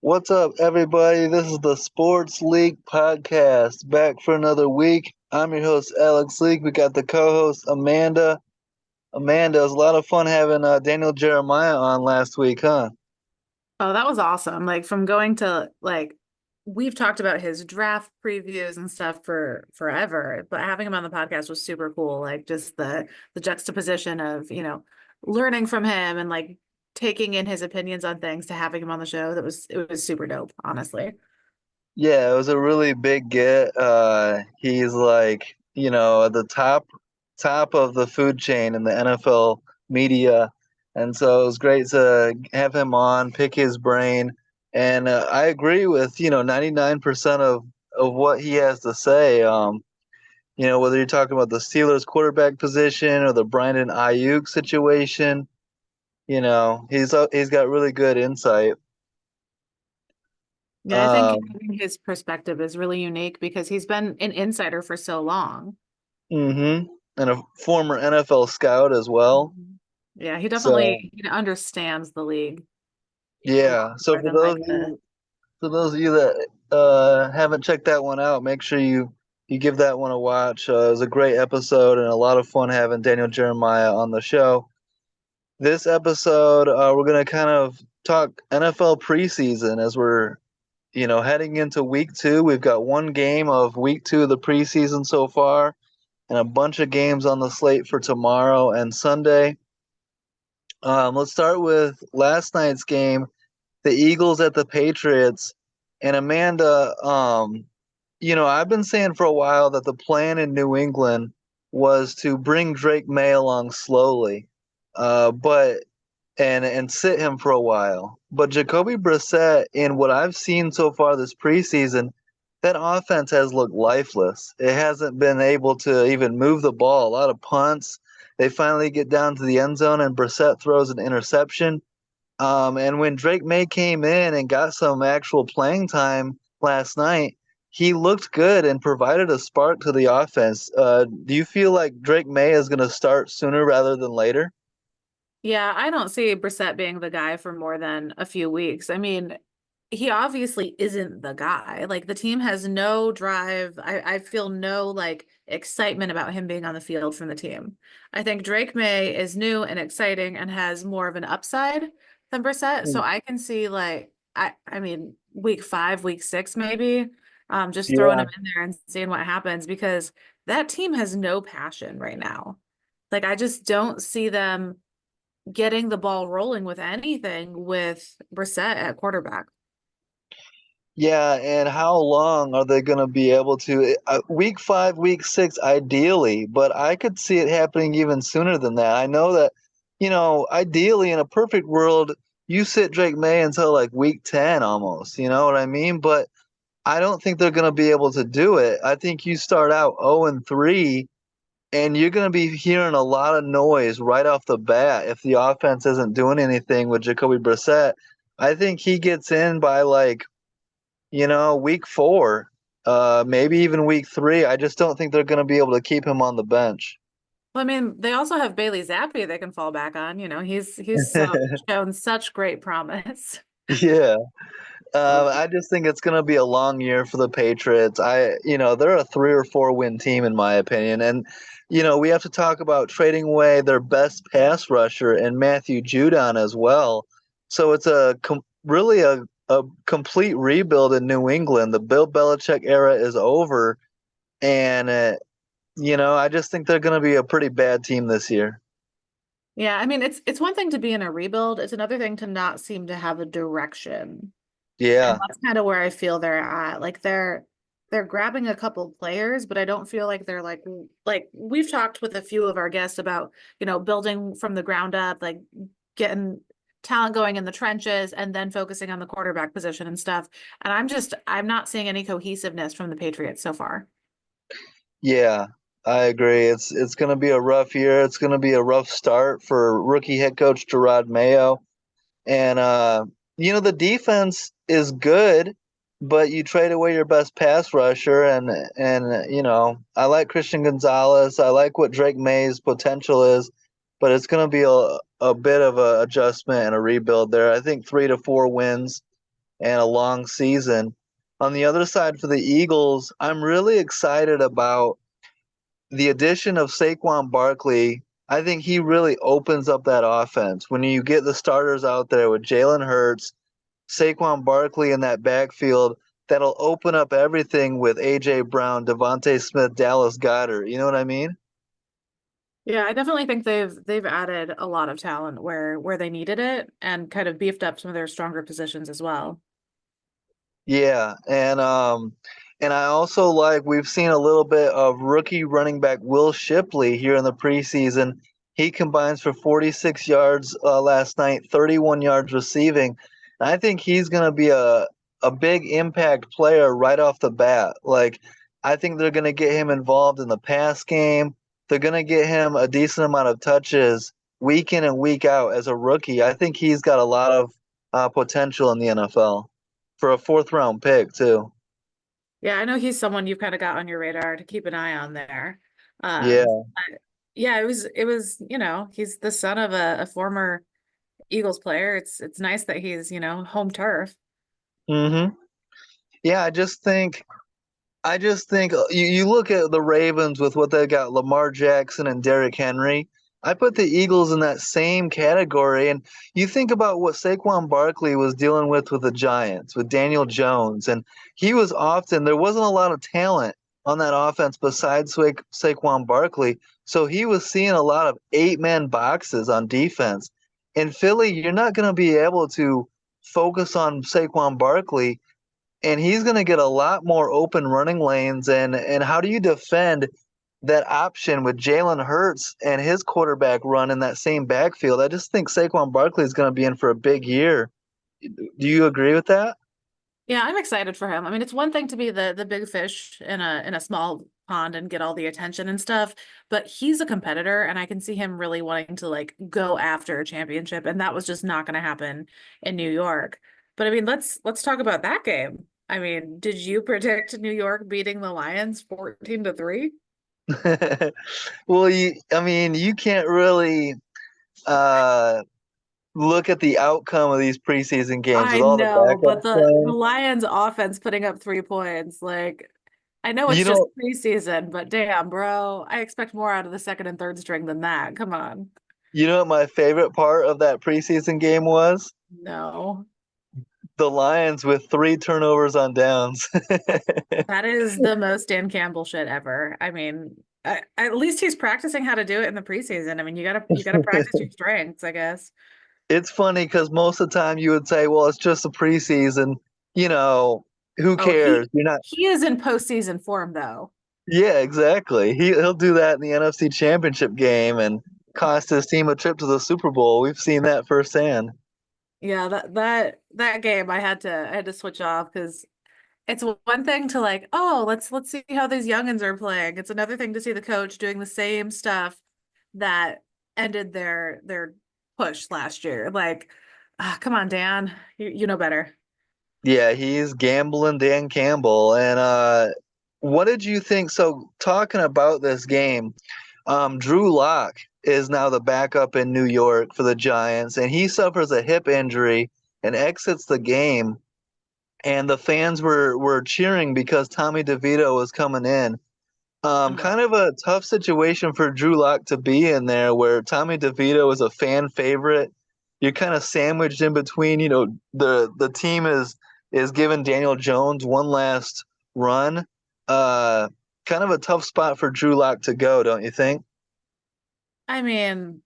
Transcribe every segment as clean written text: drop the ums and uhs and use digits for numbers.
What's up, everybody? This is the Sports League Podcast, back for another week. I'm your host, Alex Leak. We got the co-host, Amanda. Amanda, it was a lot of fun having Daniel Jeremiah on last week, huh? Oh, that was awesome. Like from going to we've talked about his draft previews and stuff for forever, but having him on the podcast was super cool. Like just the juxtaposition of, learning from him and like taking in his opinions on things to having him on the show. It was super dope, honestly. Yeah, it was a really big get. He's like, at the top of the food chain in the NFL media, and so it was great to have him on, pick his brain, and I agree with 99% of what he has to say. Whether you're talking about the Steelers quarterback position or the Brandon Ayuk situation, he's got really good insight. Yeah, I think Um, having his perspective is really unique because he's been an insider for so long. Mm-hmm. And a former NFL scout as well. Mhm. Yeah, he So definitely understands the league a lot yeah. So more than like the for those of you that haven't checked that one out, make sure you give that one a watch. It was a great episode and a lot of fun having Daniel Jeremiah on the show. This episode, we're gonna kind of talk NFL preseason as we're heading into week two. We've got one game of week two of the preseason so far, and a bunch of games on the slate for tomorrow and Sunday. Let's start with last night's game, the Eagles at the Patriots. And Amanda, I've been saying for a while that the plan in New England was to bring Drake May along slowly, but and sit him for a while. But Jacoby Brissett, in what I've seen so far this preseason, that offense has looked lifeless. It hasn't been able to even move the ball. A lot of punts. They finally get down to the end zone, and Brissett throws an interception. And when Drake May came in and got some actual playing time last night, he looked good and provided a spark to the offense. Do you feel like Drake May is going to start sooner rather than later? Yeah, I don't see Brissett being the guy for more than a few weeks. I mean, he obviously isn't the guy. Like the team has no drive. I feel no like excitement about him being on the field from the team. I think Drake May is new and exciting and has more of an upside than Brissett. So I can see like I mean week five, week six maybe, just throwing Yeah. him in there and seeing what happens because that team has no passion right now. Like I just don't see them getting the ball rolling with anything with Brissett at quarterback. Yeah, and how long are they going to be able to? Week five, week six, ideally, but I could see it happening even sooner than that. I know that, ideally in a perfect world, you sit Drake May until like week 10 almost, you know what I mean? But I don't think they're going to be able to do it. I think you start out 0 and 3, and you're going to be hearing a lot of noise right off the bat if the offense isn't doing anything with Jacoby Brissett. I think he gets in by like week four, maybe even week three. I just don't think they're going to be able to keep him on the bench. Well, I mean, they also have Bailey Zappi they can fall back on. He's shown such great promise. Yeah. I just think it's going to be a long year for the Patriots. They're a 3 or 4 win team in my opinion, and we have to talk about trading away their best pass rusher and Matthew Judon as well. So it's really a complete rebuild in New England. The Bill Belichick era is over, and I just think they're going to be a pretty bad team this year. Yeah, I mean, it's one thing to be in a rebuild. It's another thing to not seem to have a direction. And Yeah. that's kind of where I feel they're at. Like they're grabbing a couple players, but I don't feel like they're like we've talked with a few of our guests about, building from the ground up, like getting talent going in the trenches and then focusing on the quarterback position and stuff. And I'm not seeing any cohesiveness from the Patriots so far. Yeah, I agree. It's going to be a rough year. It's going to be a rough start for rookie head coach Gerard Mayo. And the defense is good, but you trade away your best pass rusher, and I like Christian Gonzalez. I like what Drake May's potential is, but it's going to be a bit of a adjustment and a rebuild there. I think 3 to 4 wins and a long season. On the other side for the Eagles, I'm really excited about the addition of Saquon Barkley. I think he really opens up that offense. When you get the starters out there with Jalen Hurts, Saquon Barkley in that backfield, that'll open up everything with A.J. Brown, Devontae Smith, Dallas Goedert. You know what I mean? Yeah, I definitely think they've added a lot of talent where they needed it and kind of beefed up some of their stronger positions as well. Yeah, and I also like we've seen a little bit of rookie running back Will Shipley here in the preseason. He combines for 46 yards last night, 31 yards receiving. And I think he's going to be a big impact player right off the bat. Like I think they're going to get him involved in the pass game. They're going to get him a decent amount of touches week in and week out as a rookie. I think he's got a lot of potential in the NFL for a fourth round pick too. Yeah, I know he's someone you've kind of got on your radar to keep an eye on there. Yeah. Yeah, it was, he's the son of a former Eagles player. It's nice that he's, home turf. hmm Yeah, I just think you look at the Ravens with what they got Lamar Jackson and Derrick Henry. I put the Eagles in that same category. And you think about what Saquon Barkley was dealing with the Giants, with Daniel Jones. And there wasn't a lot of talent on that offense besides Saquon Barkley. So he was seeing a lot of eight-man boxes on defense. In Philly, you're not going to be able to focus on Saquon Barkley and he's going to get a lot more open running lanes. And how do you defend that option with Jalen Hurts and his quarterback run in that same backfield? I just think Saquon Barkley is going to be in for a big year. Do you agree with that? Yeah, I'm excited for him. I mean, it's one thing to be the big fish in a small pond and get all the attention and stuff, but he's a competitor and I can see him really wanting to like go after a championship and that was just not going to happen in New York. But I mean, let's talk about that game. I mean, did you predict New York beating the Lions 14-3? Well, I mean, you can't really uh, look at the outcome of these preseason games with I all the know, but backups the playing. Lions offense putting up 3 points, like I know it's You just know, preseason, but damn, bro, I expect more out of the second and third string than that. Come on. you know what my favorite part of that preseason game was? No. The Lions with three turnovers on downs. That is the most Dan Campbell shit ever. I mean, at least he's practicing how to do it in the preseason. I mean, you gotta practice your strengths, I guess. It's funny because most of the time you would say, well, it's just a preseason. You know, who Oh, cares? You're not. he is in postseason form though. Yeah, exactly. He'll do that in the NFC Championship game and cost his team a trip to the Super Bowl. We've seen that firsthand. Yeah, that game I had to switch off because it's one thing to like, oh, let's see how these youngins are playing. It's another thing to see the coach doing the same stuff that ended their push last year. Like, come on, Dan, you know better. Yeah, he's gambling Dan Campbell. And what did you think? So, talking about this game, Drew Lock is now the backup in New York for the Giants, and he suffers a hip injury and exits the game. And the fans were cheering because Tommy DeVito was coming in. Uh, Kind of a tough situation for Drew Lock to be in there, where Tommy DeVito is a fan favorite. You're kind of sandwiched in between. You know, the team is giving Daniel Jones one last run. Uh, Kind of a tough spot for Drew Lock to go, don't you think? I mean,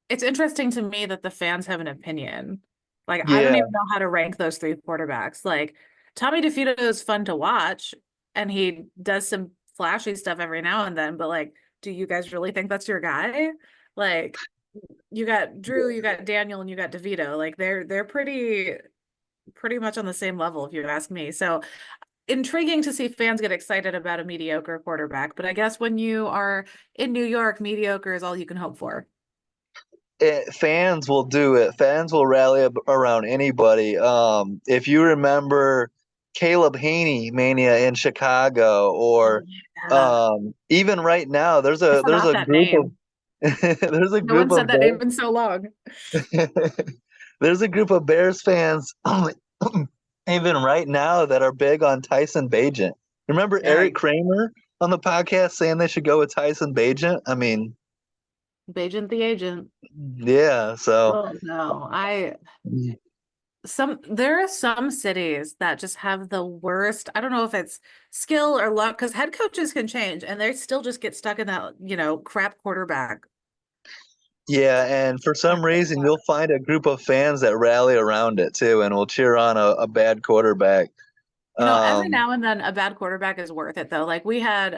it's interesting to me that the fans have an opinion. Like, I don't Yeah, even know how to rank those three quarterbacks. Like, Tommy DeVito is fun to watch, and he does some flashy stuff every now and then, but like, do you guys really think that's your guy? Like, you got Drew, you got Daniel, and you got DeVito. Like, they're pretty much on the same level, if you ask me. So intriguing to see fans get excited about a mediocre quarterback, but I guess when you are in New York, mediocre is all you can hope for. fans will do it. Fans will rally around anybody. If you remember Caleb Haney mania in Chicago, Oh, or yeah. even right now, I there's forgot a that group of name. there's a No one group said of that name in so long. there's a group of Bears fans even right now that are big on Tyson Bagent. Remember Yeah, Eric Kramer on the podcast saying they should go with Tyson Bagent? I mean, Agent the agent. yeah, so Oh no, there are some cities that just have the worst. I don't know if it's skill or luck because head coaches can change and they still just get stuck in that, crap quarterback. yeah, and for some reason you'll find a group of fans that rally around it too and will cheer on a bad quarterback. Every Um, now and then a bad quarterback is worth it though. Like we had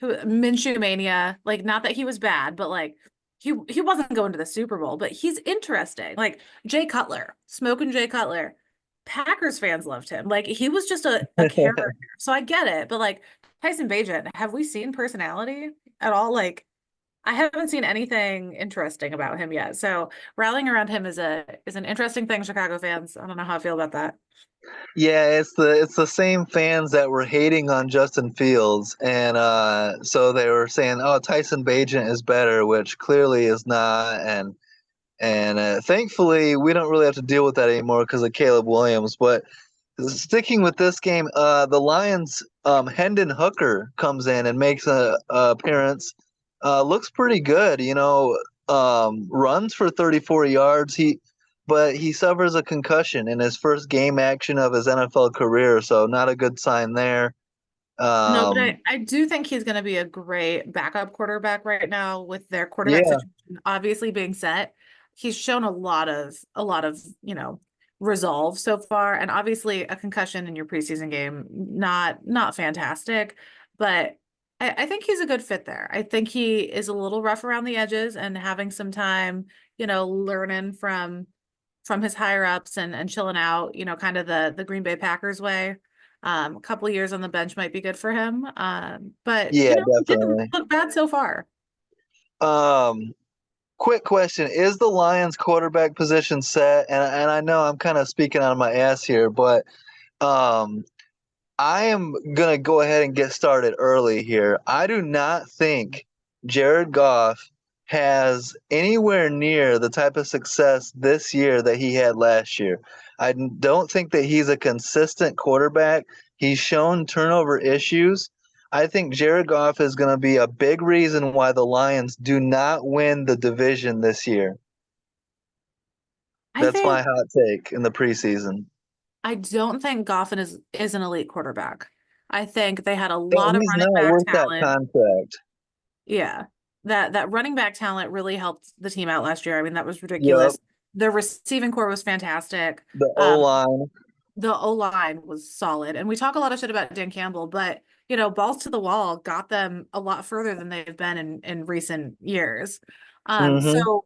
Minshew Mania, like not that he was bad, but like he wasn't going to the Super Bowl, but he's interesting. Like Jay Cutler, smoking Jay Cutler. Packers fans loved him. Like he was just a character. So I get it, but like Tyson Bagent, have we seen personality at all? Like I haven't seen anything interesting about him yet. So rallying around him is an interesting thing, Chicago fans. I don't know how I feel about that. yeah, it's the same fans that were hating on Justin Fields, and so they were saying, "Oh, Tyson Bagent is better," which clearly is not, and thankfully we don't really have to deal with that anymore because of Caleb Williams. But sticking with this game, the Lions, Hendon Hooker comes in and makes a appearance. Looks pretty good, runs for 34 yards. But he suffers a concussion in his first game action of his NFL career, so not a good sign there. No, but Um, I do think he's going to be a great backup quarterback right now with their quarterback yeah, situation obviously being set. He's shown a lot of, resolve so far, and obviously a concussion in your preseason game, not fantastic, but I think he's a good fit there. I think he is a little rough around the edges and having some time, learning from his higher ups and chilling out, kind of the Green Bay Packers way. A couple of years on the bench might be good for him. But yeah, he didn't definitely. look bad so far. Um, Quick question: is the Lions quarterback position set? And I know I'm kind of speaking out of my ass here, but um, I am gonna go ahead and get started early here. I do not think Jared Goff has anywhere near the type of success this year that he had last year. I don't think that he's a consistent quarterback. He's shown turnover issues. I think Jared Goff is going to be a big reason why the Lions do not win the division this year. I That's my think hot take in the preseason. I don't think Goffin is an elite quarterback. I think they had a No, lot of he's running not back worth that talent. contract. Yeah. That running back talent really helped the team out last year. I mean, that was Yep. ridiculous. The receiving core was fantastic. The O Um, line. the O-line was solid. And we talk a lot of shit about Dan Campbell, but balls to the wall got them a lot further than they've been in recent years. Hmm. So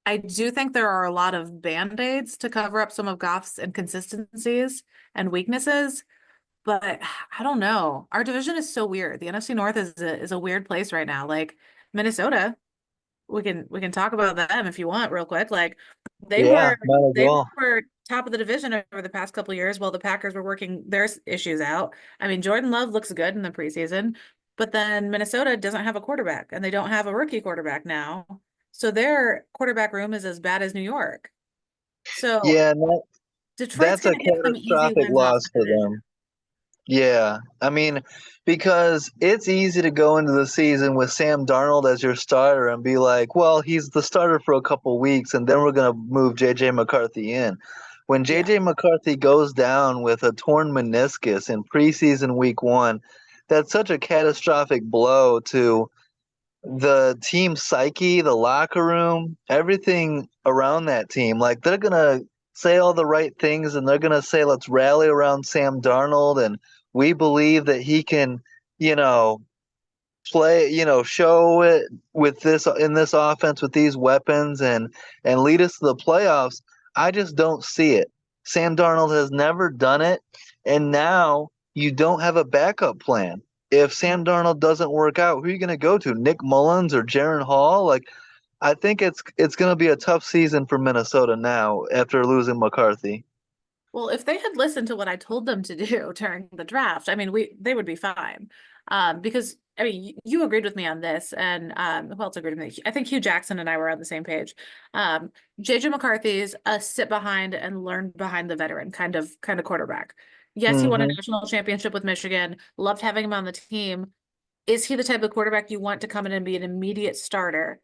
I do think there are a lot of band-aids to cover up some of Goff's inconsistencies and weaknesses, but I don't know. Our division is so weird. The NFC North is a weird place right now. Like Minnesota, we can talk about them if you want real quick. Like they Yeah, were might as they well. were top of the division over the past couple of years while the Packers were working their issues out. I mean, Jordan Love looks good in the preseason, but then Minnesota doesn't have a quarterback and they don't have a rookie quarterback now. So their quarterback room is as bad as New York. So Yeah, no, Detroit's that's a going to get some easy catastrophic wins off loss the for division. them. Yeah, I mean, because it's easy to go into the season with Sam Darnold as your starter and be like, well, he's the starter for a couple weeks, and then we're going to move J.J. McCarthy in. When Yeah. J.J. McCarthy goes down with a torn meniscus in preseason week one, that's such a catastrophic blow to the team psyche, the locker room, everything around that team. Like they're gonna say all the right things and they're gonna say, let's rally around Sam Darnold and we believe that he can, you know, play, show it with this in this offense with these weapons and lead us to the playoffs. I just don't see it. Sam Darnold has never done it, and now you don't have a backup plan. If Sam Darnold doesn't work out, who are you going to go to? Nick Mullins or Jaron Hall? Like I think it's going to be a tough season for Minnesota now after losing McCarthy. Well, if they had listened to what I told them to do during the draft, I mean, they would be fine. Because I mean, you agreed with me on this, and who else agreed with me? I think Hugh Jackson and I were on the same page. JJ McCarthy's a sit behind and learn behind the veteran kind of quarterback. Yes, he won a Hmm. national championship with Michigan. Loved having him on the team. Is he the type of quarterback you want to come in and be an immediate starter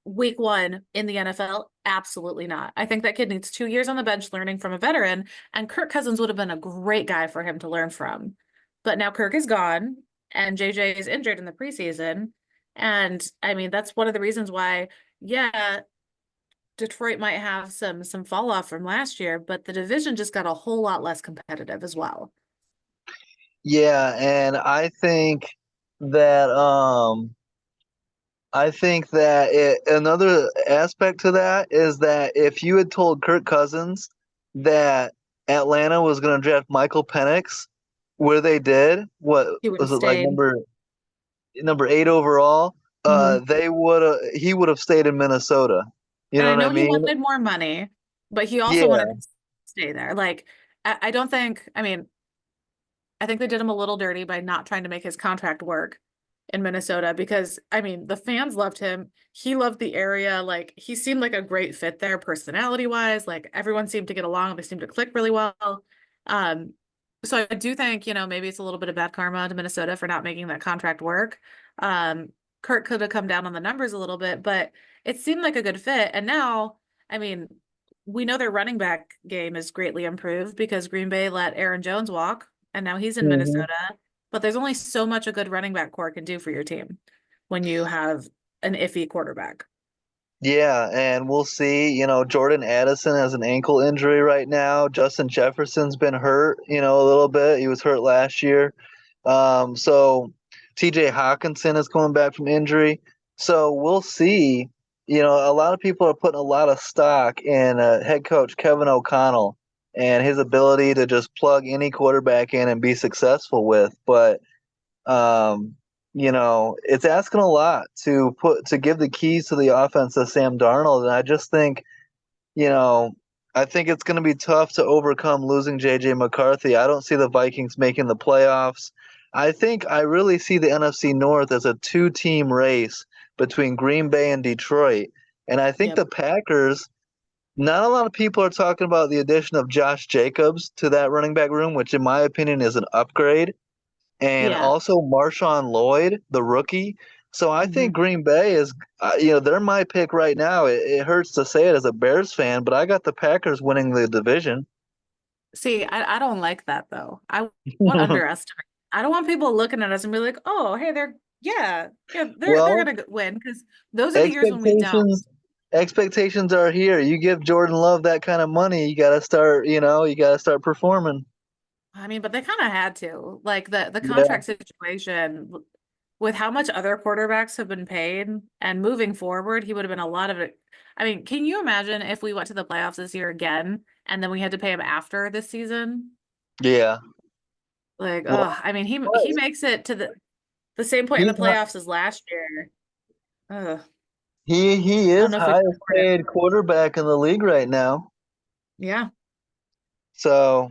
week one in the NFL? Absolutely not. I think that kid needs 2 years on the bench learning from a veteran, and Kirk Cousins would have been a great guy for him to learn from. But now Kirk is gone, and JJ is injured in the preseason. And I mean, that's one of the reasons why, yeah, Detroit might have some fall off from last year, but the division just got a whole lot less competitive as well. Yeah, and that I think that another aspect to that is that if you had told Kirk Cousins that Atlanta was going to draft Michael Penix, where they did, what He would have was it like stayed. number 8 overall? Mhm. They would have he would have stayed in Minnesota. You And know I what I know he mean? wanted more money, but he also wanted Yeah. to stay there. Like, I don't think, I mean, I think they did him a little dirty by not trying to make his contract work in Minnesota because, I mean, the fans loved him. He loved the area. Like, he seemed like a great fit there, personality wise. Like, everyone seemed to get along. They seemed to click really well. Um, so I do think, maybe it's a little bit of bad karma to Minnesota for not making that contract work. Um, Kurt could have come down on the numbers a little bit, but it seemed like a good fit. And now, I mean, we know their running back game is greatly improved because Green Bay let Aaron Jones walk, and now he's in Hmm. Minnesota. But there's only so much a good running back core can do for your team when you have an iffy quarterback. Yeah, and we'll see. Jordan Addison has an ankle injury right now. Justin Jefferson's been hurt, a little bit. He was hurt last year. So TJ Hawkinson is coming back from injury. So we'll see. A lot of people are putting a lot of stock in head coach Kevin O'Connell and his ability to just plug any quarterback in and be successful with. But um, it's asking a lot to give the keys to the offense to Sam Darnold, and I just think, you know, I think it's going to be tough to overcome losing JJ McCarthy. I don't see the Vikings making the playoffs. I really see the NFC North as a two-team race between Green Bay and Detroit, and I think Yep. the Packers. Not a lot of people are talking about the addition of Josh Jacobs to that running back room, which in my opinion is an upgrade, and Yeah. also Marshawn Lloyd, the rookie. So I think Mhm. Green Bay is, they're my pick right now. It hurts to say it as a Bears fan, but I got the Packers winning the division. See, I don't like that though. I want to underestimate. I don't want people looking at us and be like, "Oh, hey, yeah, they're Well, gonna win," because those are the years when we don't. expectations expectations are here. You give Jordan Love that kind of money, you got to start performing. I mean, but they kind of had to. Like the Yeah, contract situation with how much other quarterbacks have been paid and moving forward, he would have been a lot of it. I mean, can you imagine if we went to the playoffs this year again and then we had to pay him after this season? yeah. Like, Well, oh, I mean, he makes it to the same point in the he's not, playoffs as last year. Ugh, he I don't is know if we can highest afford it. paid quarterback in the league right now. Yeah. So,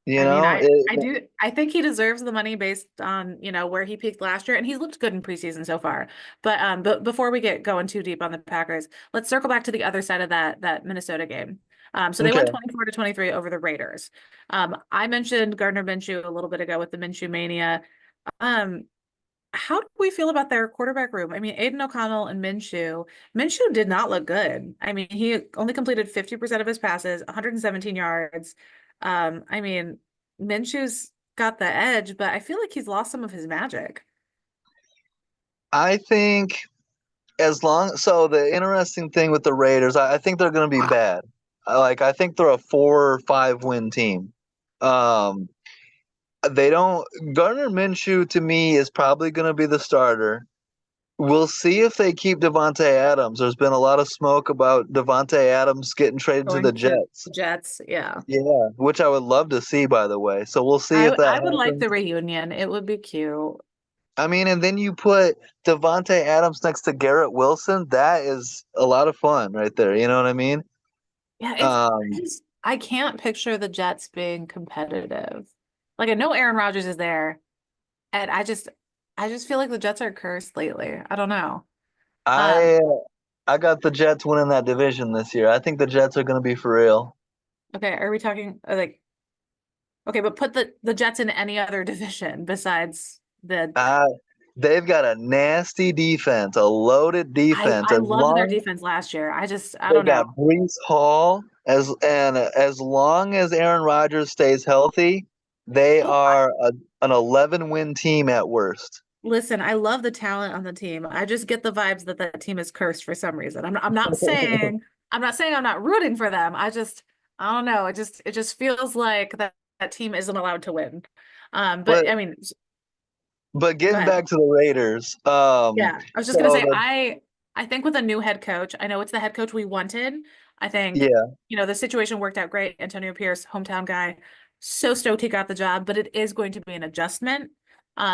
I mean, I it, I do I think he deserves the money based on, where he peaked last year and he's looked good in preseason so far. But before we get going too deep on the Packers, let's circle back to the other side of that Minnesota game. So they won okay. 24-23 over the Raiders. I mentioned Gardner Minshew a little bit ago with the Minshew mania. Um, how do we feel about their quarterback room? I mean, Aiden O'Connell and Minshew. Minshew did not look good. I mean, he only completed 50% of his passes, 117 yards. I mean, Minshew's got the edge, but I feel like he's lost some of his magic. I think so the interesting thing with the Raiders, I think they're going to be bad. I think they're a 4 or 5 win team. Um, they don't. Gardner Minshew to me is probably going to be the starter. We'll see if they keep Devonte Adams. There's been a lot of smoke about Devonte Adams getting traded to the Going to Jets. the Jets, yeah. Yeah, which I would love to see, by the way. So we'll see if I that I would like the happens. reunion. It would be cute. I mean, and then you put Devonte Adams next to Garrett Wilson. That is a lot of fun right there. You know what I mean? Yeah, Um, I can't picture the Jets being competitive. Like I know Aaron Rodgers is there, and I just I just feel like the Jets are cursed lately. I don't know. Um, I I got the Jets winning that division this year. I think the Jets are going to be for real. okay, are we talking like okay, but put the Jets in any other division besides the Uh, they've got a nasty defense, a loaded defense. I As loved their long defense last year. I they don't got know. Brees Hall, as long as Aaron Rodgers stays healthy, they Oh, are an 11-win team at worst. listen, I love the talent on the team. I just get the vibes that that team is cursed for some reason. I'm not saying I'm not rooting for them. I don't know. It just feels like that team isn't allowed to win. But But I mean, but go getting ahead. back to the Raiders, Yeah, I was just gonna so say I think with a new head coach, I know it's the head coach we wanted. I think, yeah, the situation worked out great. Antonio Pierce, hometown guy, so stoked he got the job, but it is going to be an adjustment.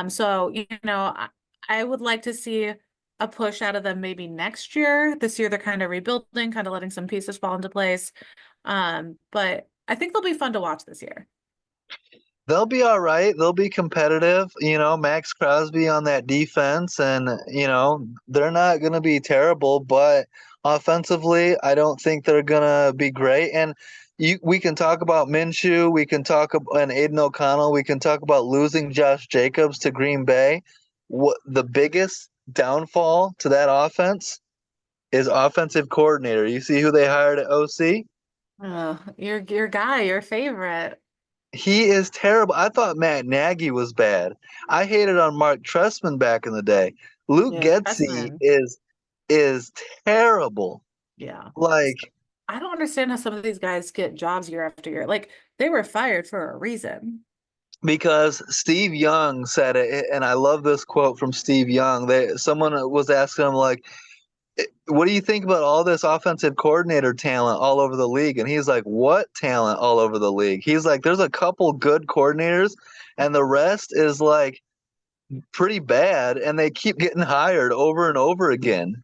So I would like to see a push out of them maybe next year. This year they're kind of rebuilding, kind of letting some pieces fall into place. But I think they'll be fun to watch this year. they'll be all right. They'll be competitive. Max Crosby on that defense, and they're not going to be terrible, but offensively, I don't think they're going to be great. And we can talk about Minshew, we can talk about and Aiden O'Connell, we can talk about losing Josh Jacobs to Green Bay. What the biggest downfall to that offense is offensive coordinator. You see who they hired at OC? Oh, your guy, your favorite. He is terrible. I thought Matt Nagy was bad. I hated on Mark Trestman back in the day. Luke Yeah, Getsy Pressman. is terrible. Yeah. Like I don't understand how some of these guys get jobs year after year. Like they were fired for a reason. because Steve Young said it, and I love this quote from Steve Young. Someone was asking him like, "What do you think about all this offensive coordinator talent all over the league?" And he's like, "What talent all over the league?" He's like, "There's a couple good coordinators, and the rest is like pretty bad, and they keep getting hired over and over again."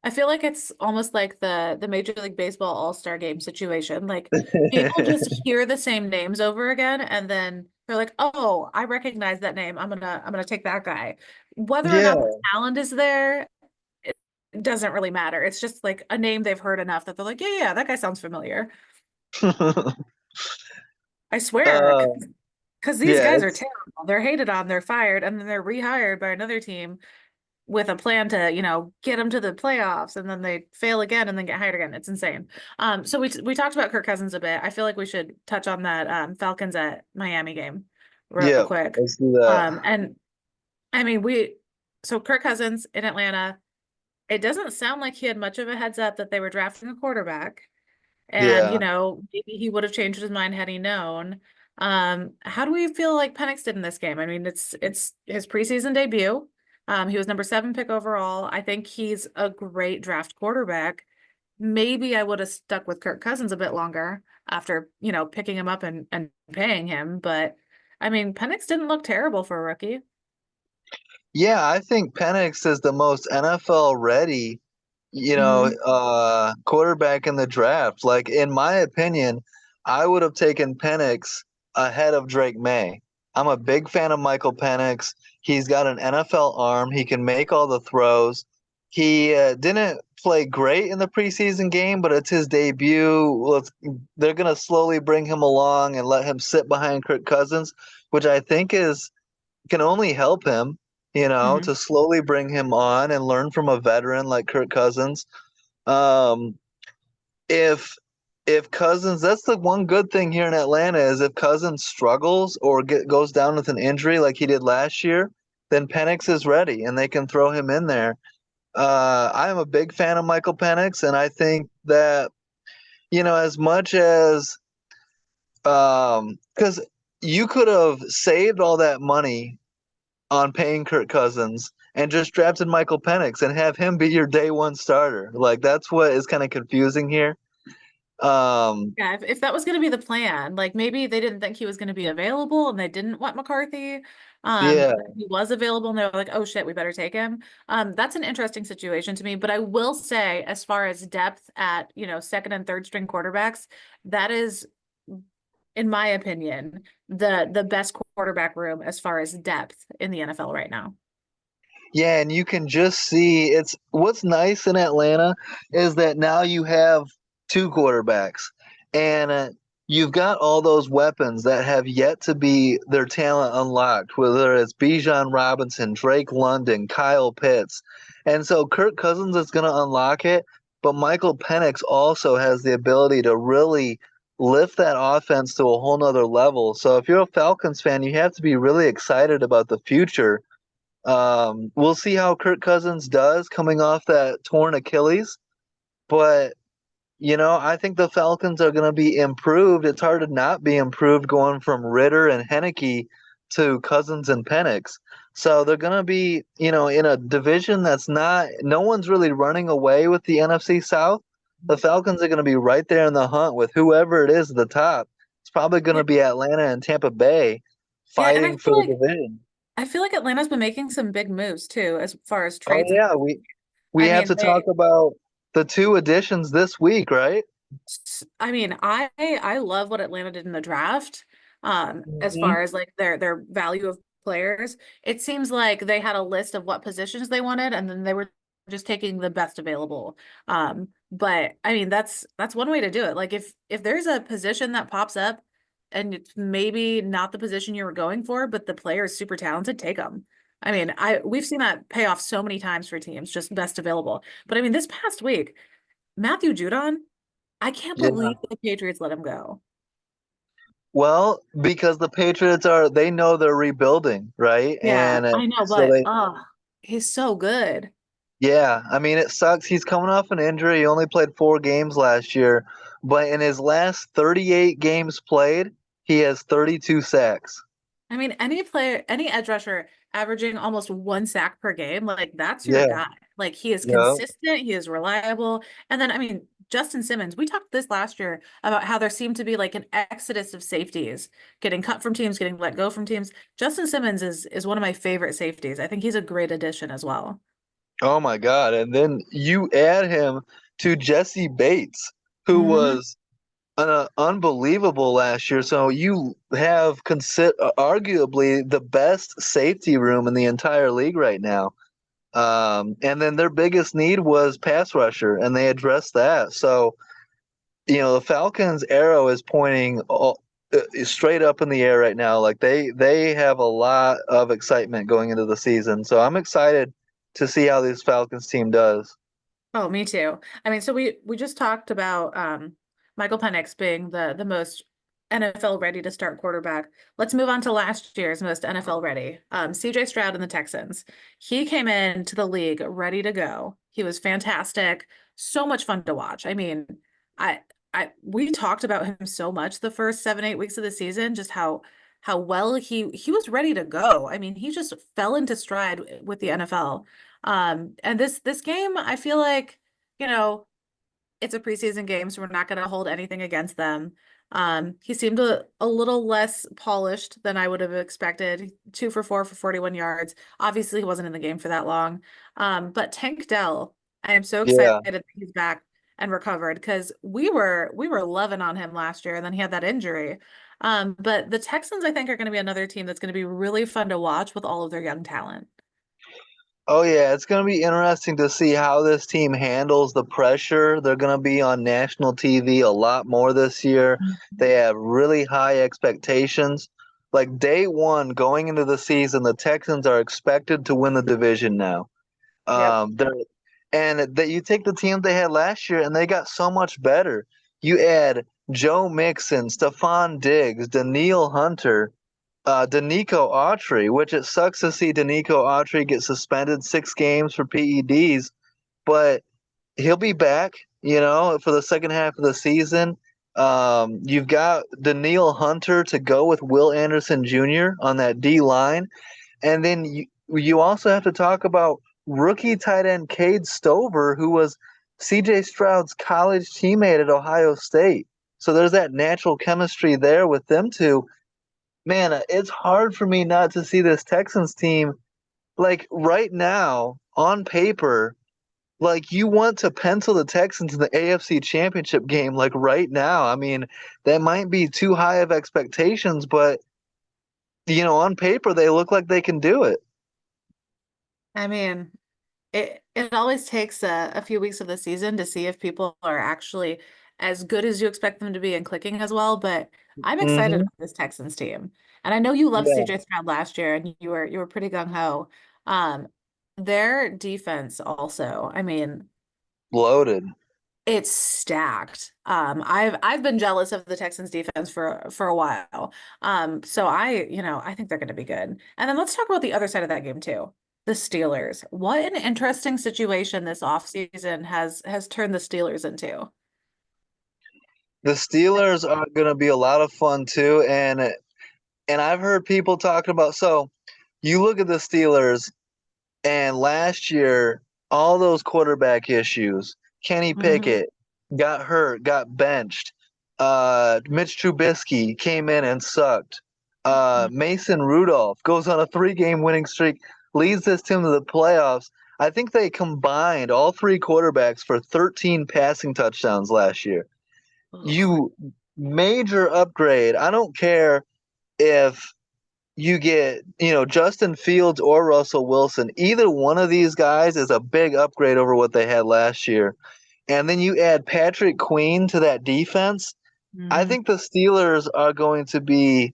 I feel like it's almost like the Major League Baseball All-Star Game situation. Like people just hear the same names over again and then they're like, "Oh, I recognize that name. I'm gonna take that guy." Whether or not the Yeah. talent is there, it doesn't really matter. It's just like a name they've heard enough that they're like, "Yeah, yeah, that guy sounds familiar." I swear, uh, because these yeah, guys are it's terrible. They're hated on, they're fired, and then they're rehired by another team with a plan to, get them to the playoffs, and then they fail again and then get hired again. It's insane. So we talked about Kirk Cousins a bit. I feel like we should touch on that Falcons at Miami game real yeah. quick. Let's do that. And I mean so Kirk Cousins in Atlanta, it doesn't sound like he had much of a heads up that they were drafting a quarterback. And, Yeah, maybe he would have changed his mind had he known. How do we feel like Penix did in this game? I mean, it's his preseason debut. He was number 7 pick overall. I think he's a great draft quarterback. Maybe I would have stuck with Kirk Cousins a bit longer after, picking him up and paying him. But I mean, Penix didn't look terrible for a rookie. yeah. I think Penix is the most NFL ready, Hmm. quarterback in the draft. Like in my opinion, I would have taken Penix ahead of Drake May. I'm a big fan of Michael Penix. He's got an NFL arm. He can make all the throws. He didn't play great in the preseason game, but it's his debut. They're going to slowly bring him along and let him sit behind Kirk Cousins, which I think is can only help him, Hmm. to slowly bring him on and learn from a veteran like Kirk Cousins. Um, if if Cousins, that's the one good thing here in Atlanta is if Cousins struggles or goes down with an injury like he did last year, then Penix is ready and they can throw him in there. I am a big fan of Michael Penix, and I think that as much as because you could have saved all that money on paying Kirk Cousins and just drafted Michael Penix and have him be your day one starter. Like that's what is kind of confusing here. Um, Yeah, if that was going to be the plan, like maybe they didn't think he was going to be available and they didn't want McCarthy. yeah, But he was available and they were like, oh shit, we better take him. That's an interesting situation to me. But I will say, as far as depth at, second and third string quarterbacks, that is in my opinion, the best quarterback room as far as depth in the NFL right now. Yeah, and you can just see it's what's nice in Atlanta is that now you have two quarterbacks, and you've got all those weapons that have yet to be their talent unlocked, whether it's Bijan Robinson, Drake London, Kyle Pitts. And so Kirk Cousins is going to unlock it, but Michael Penix also has the ability to really lift that offense to a whole nother level. So if you're a Falcons fan, you have to be really excited about the future. We'll see how Kirk Cousins does coming off that torn Achilles, but I think the Falcons are going to be improved. It's hard to not be improved going from Ritter and Henneke to Cousins and Penix. So they're going to be, in a division that's not, no one's really running away with the NFC South. The Falcons are going to be right there in the hunt with whoever it is at the top. It's probably going Yeah, to be Atlanta and Tampa Bay yeah, and fighting for the division. I feel like Atlanta's been making some big moves too, as far as Oh trades. yeah, we I have mean, to talk about the two additions this week, right? I love what Atlanta did in the draft. As Hmm. far as like their value of players, it seems like they had a list of what positions they wanted, and then they were just taking the best available. But I mean, that's one way to do it. Like if there's a position that pops up and it's maybe not the position you were going for, but the player is super talented, take them. I mean, we've seen that pay off so many times for teams, just best available. But I mean, this past week, Matthew Judon, I can't Yeah. believe the Patriots let him go. Well, because the Patriots they know they're rebuilding, right? Yeah, And I know, so but they, he's so good. yeah, I mean, it sucks. He's coming off an injury. He only played 4 games last year, but in his last 38 games played, he has 32 sacks. I mean, any player, any edge rusher averaging almost one sack per game, like that's your Yeah, guy. Like he is yeah. consistent, he is reliable. And then, I mean, Justin Simmons, we talked this last year about how there seemed to be like an exodus of safeties getting cut from teams, getting let go from teams. Justin Simmons is one of my favorite safeties. I think he's a great addition as well. Oh my God. And then you add him to Jesse Bates, who Hmm. was unbelievable last year. So you have arguably the best safety room in the entire league right now. And then their biggest need was pass rusher, and they addressed that. So the Falcons' arrow is pointing straight up in the air right now. Like they have a lot of excitement going into the season. So I'm excited to see how this Falcons team does. Oh, me too. I mean, so we just talked about Michael Penix being the most NFL ready to start quarterback. Let's move on to last year's most NFL ready. CJ Stroud and the Texans. He came into the league ready to go. He was fantastic. So much fun to watch. I mean, I we talked about him so much the first 7, 8 weeks of the season, just how well he was ready to go. I mean, he just fell into stride with the NFL. And this game, I feel like, you know, it's a preseason game, so we're not going to hold anything against them. He seemed a little less polished than I would have expected. 2 for 4 for 41 yards. Obviously, he wasn't in the game for that long. But Tank Dell, I am so excited Yeah. that he's back and recovered because we were loving on him last year, and then he had that injury. But the Texans, I think, are going to be another team that's going to be really fun to watch with all of their young talent. Oh yeah, it's going to be interesting to see how this team handles the pressure. They're going to be on national TV a lot more this year. They have really high expectations. Like day one going into the season, the Texans are expected to win the division now. Yep. They're and that you take the team they had last year and they got so much better. You add Joe Mixon, Stephon Diggs, Daniil Hunter, Danico Autry, which it sucks to see Danico Autry get suspended 6 games for PEDs, but he'll be back, for the second half of the season. You've got Daniil Hunter to go with Will Anderson Jr. on that D line. And then you also have to talk about rookie tight end Cade Stover, who was CJ Stroud's college teammate at Ohio State. So there's that natural chemistry there with them two. Man, it's hard for me not to see this Texans team like right now on paper. Like you want to pencil the Texans in the AFC Championship game like right now. I mean, that might be too high of expectations, but on paper they look like they can do it. I mean, it always takes a few weeks of the season to see if people are actually as good as you expect them to be and clicking as well. But I'm excited Hmm. about this Texans team. And I know you loved Yeah, CJ Stroud last year and you were pretty gung ho. Um, their defense also, I mean, loaded. it's stacked. I've been jealous of the Texans defense for a while. So I think they're going to be good. And then let's talk about the other side of that game too. The Steelers. What an interesting situation this offseason has turned the Steelers into. The Steelers are going to be a lot of fun too, and I've heard people talking about. So you look at the Steelers, and last year all those quarterback issues. Kenny Hmm. Pickett got hurt, got benched. Mitch Trubisky came in and sucked. Mason Rudolph goes on a 3-game winning streak, leads this team to the playoffs. I think they combined all three quarterbacks for 13 passing touchdowns last year. Ugh. You major upgrade. I don't care if you get, Justin Fields or Russell Wilson. Either one of these guys is a big upgrade over what they had last year. And then you add Patrick Queen to that defense. I Hmm. think the Steelers are going to be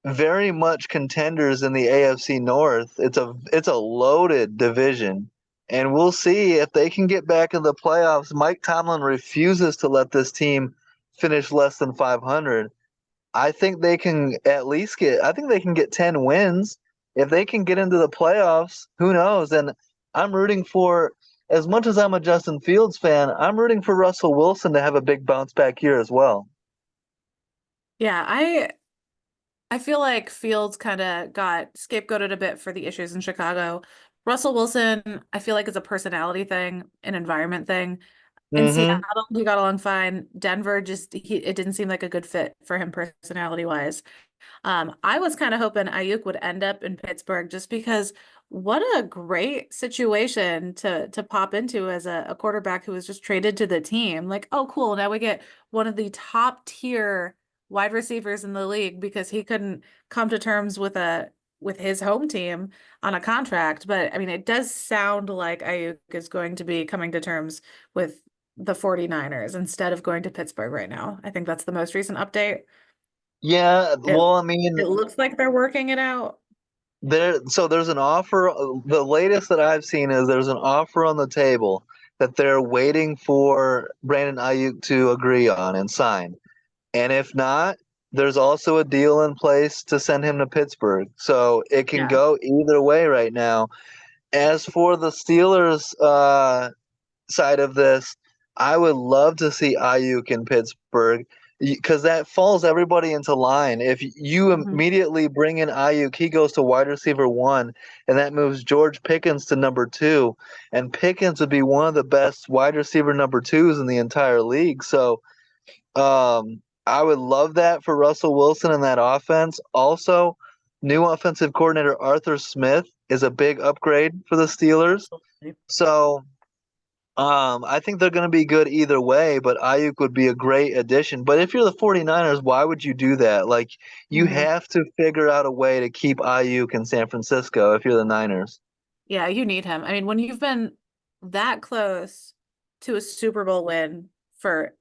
very much contenders in the AFC North. It's a loaded division. And we'll see if they can get back in the playoffs. Mike Tomlin refuses to let this team finish less than 500. I think they can get 10 wins. If they can get into the playoffs, who knows? And I'm rooting for, as much as I'm a Justin Fields fan, I'm rooting for Russell Wilson to have a big bounce back year as well. Yeah, I feel like Fields kind of got scapegoated a bit for the issues in Chicago. Russell Wilson, I feel like is a personality thing, an environment thing. In Hmm. Seattle, he got along fine. Denver it didn't seem like a good fit for him personality wise. I was kind of hoping Ayuk would end up in Pittsburgh just because what a great situation to pop into as a quarterback who was just traded to the team. Like, oh, cool. Now we get one of the top tier wide receivers in the league because he couldn't come to terms with his home team on a contract. But I mean, it does sound like Ayuk is going to be coming to terms with the 49ers instead of going to Pittsburgh right now. I think that's the most recent update. Yeah, It well, I mean, it looks like they're working it out. there's an offer. The latest that I've seen is there's an offer on the table that they're waiting for Brandon Ayuk to agree on and sign. And if not, there's also a deal in place to send him to Pittsburgh. So it can Yeah. go either way right now. As for the Steelers side of this, I would love to see Ayuk in Pittsburgh because that falls everybody into line. If you Mhm. immediately bring in Ayuk, he goes to wide receiver one, and that moves George Pickens to number two. And Pickens would be one of the best wide receiver number twos in the entire league. So I would love that for Russell Wilson in that offense. Also, new offensive coordinator Arthur Smith is a big upgrade for the Steelers. Absolutely. So, I think they're going to be good either way, but Ayuk would be a great addition. But if you're the 49ers, why would you do that? Like, you Mhm. have to figure out a way to keep Ayuk in San Francisco if you're the Niners. Yeah, you need him. I mean, when you've been that close to a Super Bowl win for,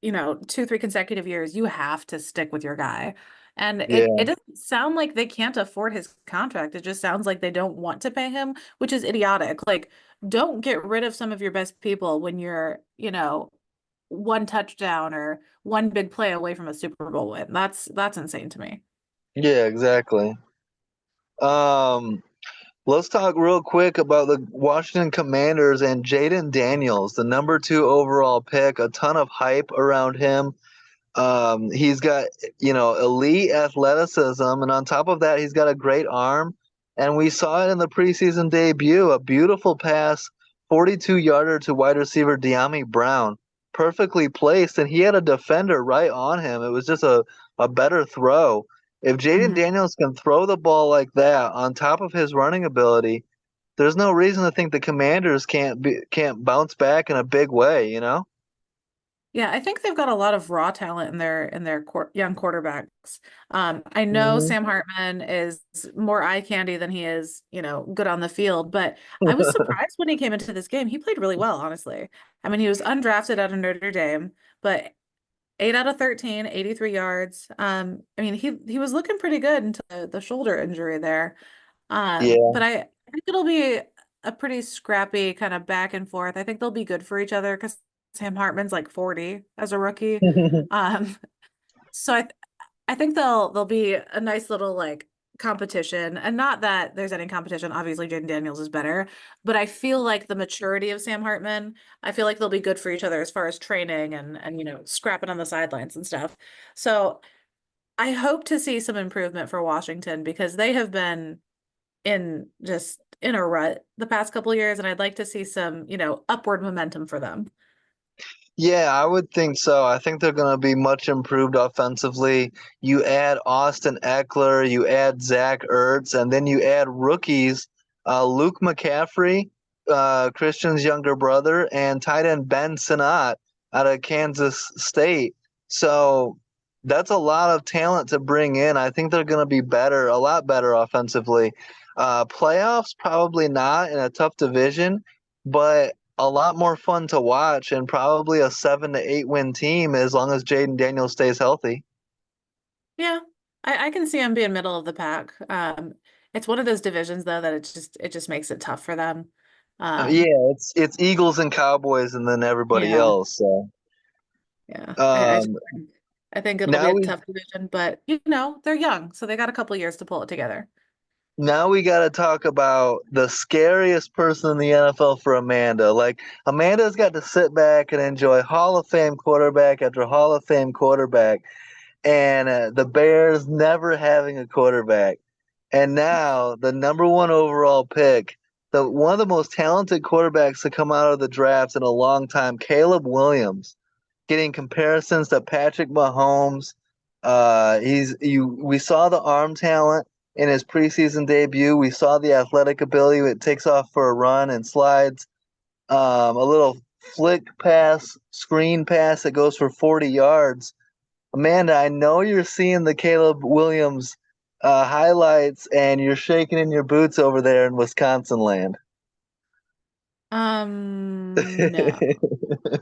2, 3 consecutive years, you have to stick with your guy. And it Yeah. doesn't sound like they can't afford his contract. It just sounds like they don't want to pay him, which is idiotic. Like, don't get rid of some of your best people when you're, one touchdown or one big play away from a Super Bowl win. That's insane to me. Yeah, exactly. Um, let's talk real quick about the Washington Commanders and Jaden Daniels, the number two overall pick. A ton of hype around him. He's got, elite athleticism, and on top of that, he's got a great arm. And we saw it in the preseason debut, a beautiful pass, 42-yarder to wide receiver De'Ami Brown, perfectly placed, and he had a defender right on him. It was just a better throw. If Jaden Mhm. Daniels can throw the ball like that on top of his running ability, there's no reason to think the Commanders can't bounce back in a big way, you know? Yeah, I think they've got a lot of raw talent in their young quarterbacks. I know Hmm. Sam Hartman is more eye candy than he is, good on the field, but I was surprised when he came into this game. He played really well, honestly. I mean, he was undrafted out of Notre Dame, but 8 out of 13, 83 yards. I mean, he was looking pretty good until the shoulder injury there. Yeah. But I think it'll be a pretty scrappy kind of back and forth. I think they'll be good for each other because Sam Hartman's like 40 as a rookie. Um, so I think they'll be a nice little like competition. And not that there's any competition. Obviously, Jaden Daniels is better, but I feel like the maturity of Sam Hartman, I feel like they'll be good for each other as far as training and scrapping on the sidelines and stuff. So I hope to see some improvement for Washington because they have been in a rut the past couple of years, and I'd like to see some, upward momentum for them. Yeah, I would think so. I think they're going to be much improved offensively. You add Austin Eckler, you add Zach Ertz, and then you add rookies, Luke McCaffrey, Christian's younger brother, and tight end Ben Sinnott out of Kansas State. So that's a lot of talent to bring in. I think they're going to be better, a lot better offensively. Playoffs, probably not in a tough division, but a lot more fun to watch and probably a 7 to 8 win team as long as Jaden Daniels stays healthy. Yeah, I can see them being middle of the pack. It's one of those divisions though that it just makes it tough for them. Yeah, Um, it's Eagles and Cowboys and then everybody yeah, else. So yeah. um, I think it'll be now a we tough division, but they're young, so they got a couple years to pull it together. now we got to talk about the scariest person in the NFL for Amanda. Like Amanda's got to sit back and enjoy Hall of Fame quarterback after Hall of Fame quarterback, and the Bears never having a quarterback. And now the number one overall pick, the one of the most talented quarterbacks to come out of the draft in a long time, Caleb Williams, getting comparisons to Patrick Mahomes. We saw the arm talent in his preseason debut. We saw the athletic ability. It takes off for a run and slides. A little flick pass, screen pass that goes for 40 yards. Amanda, I know you're seeing the Caleb Williams highlights and you're shaking in your boots over there in Wisconsin land. No.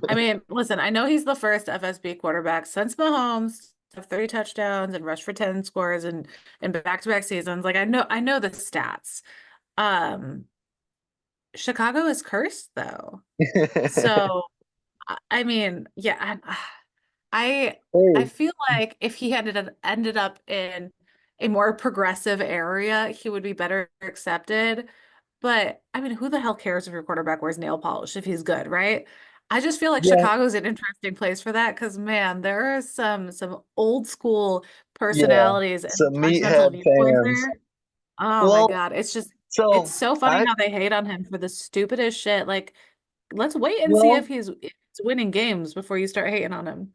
I mean, listen, I know he's the first FSB quarterback since Mahomes to have 30 touchdowns and rush for 10 scores and in back-to-back seasons. Like I know the stats. Um, Chicago is cursed though. So I mean, yeah, I Hey, feel like if he ended up in a more progressive area, he would be better accepted. But I mean, who the hell cares if your quarterback wears nail polish if he's good, right? I just feel like yeah, Chicago's an interesting place for that because man, there are some old school yeah, personalities and some judgmental meathead viewpoints fans. there. Oh my Well, God. It's so so funny I how they hate on him for the stupidest shit. Like, let's wait and see well, if he's winning games before you start hating on him.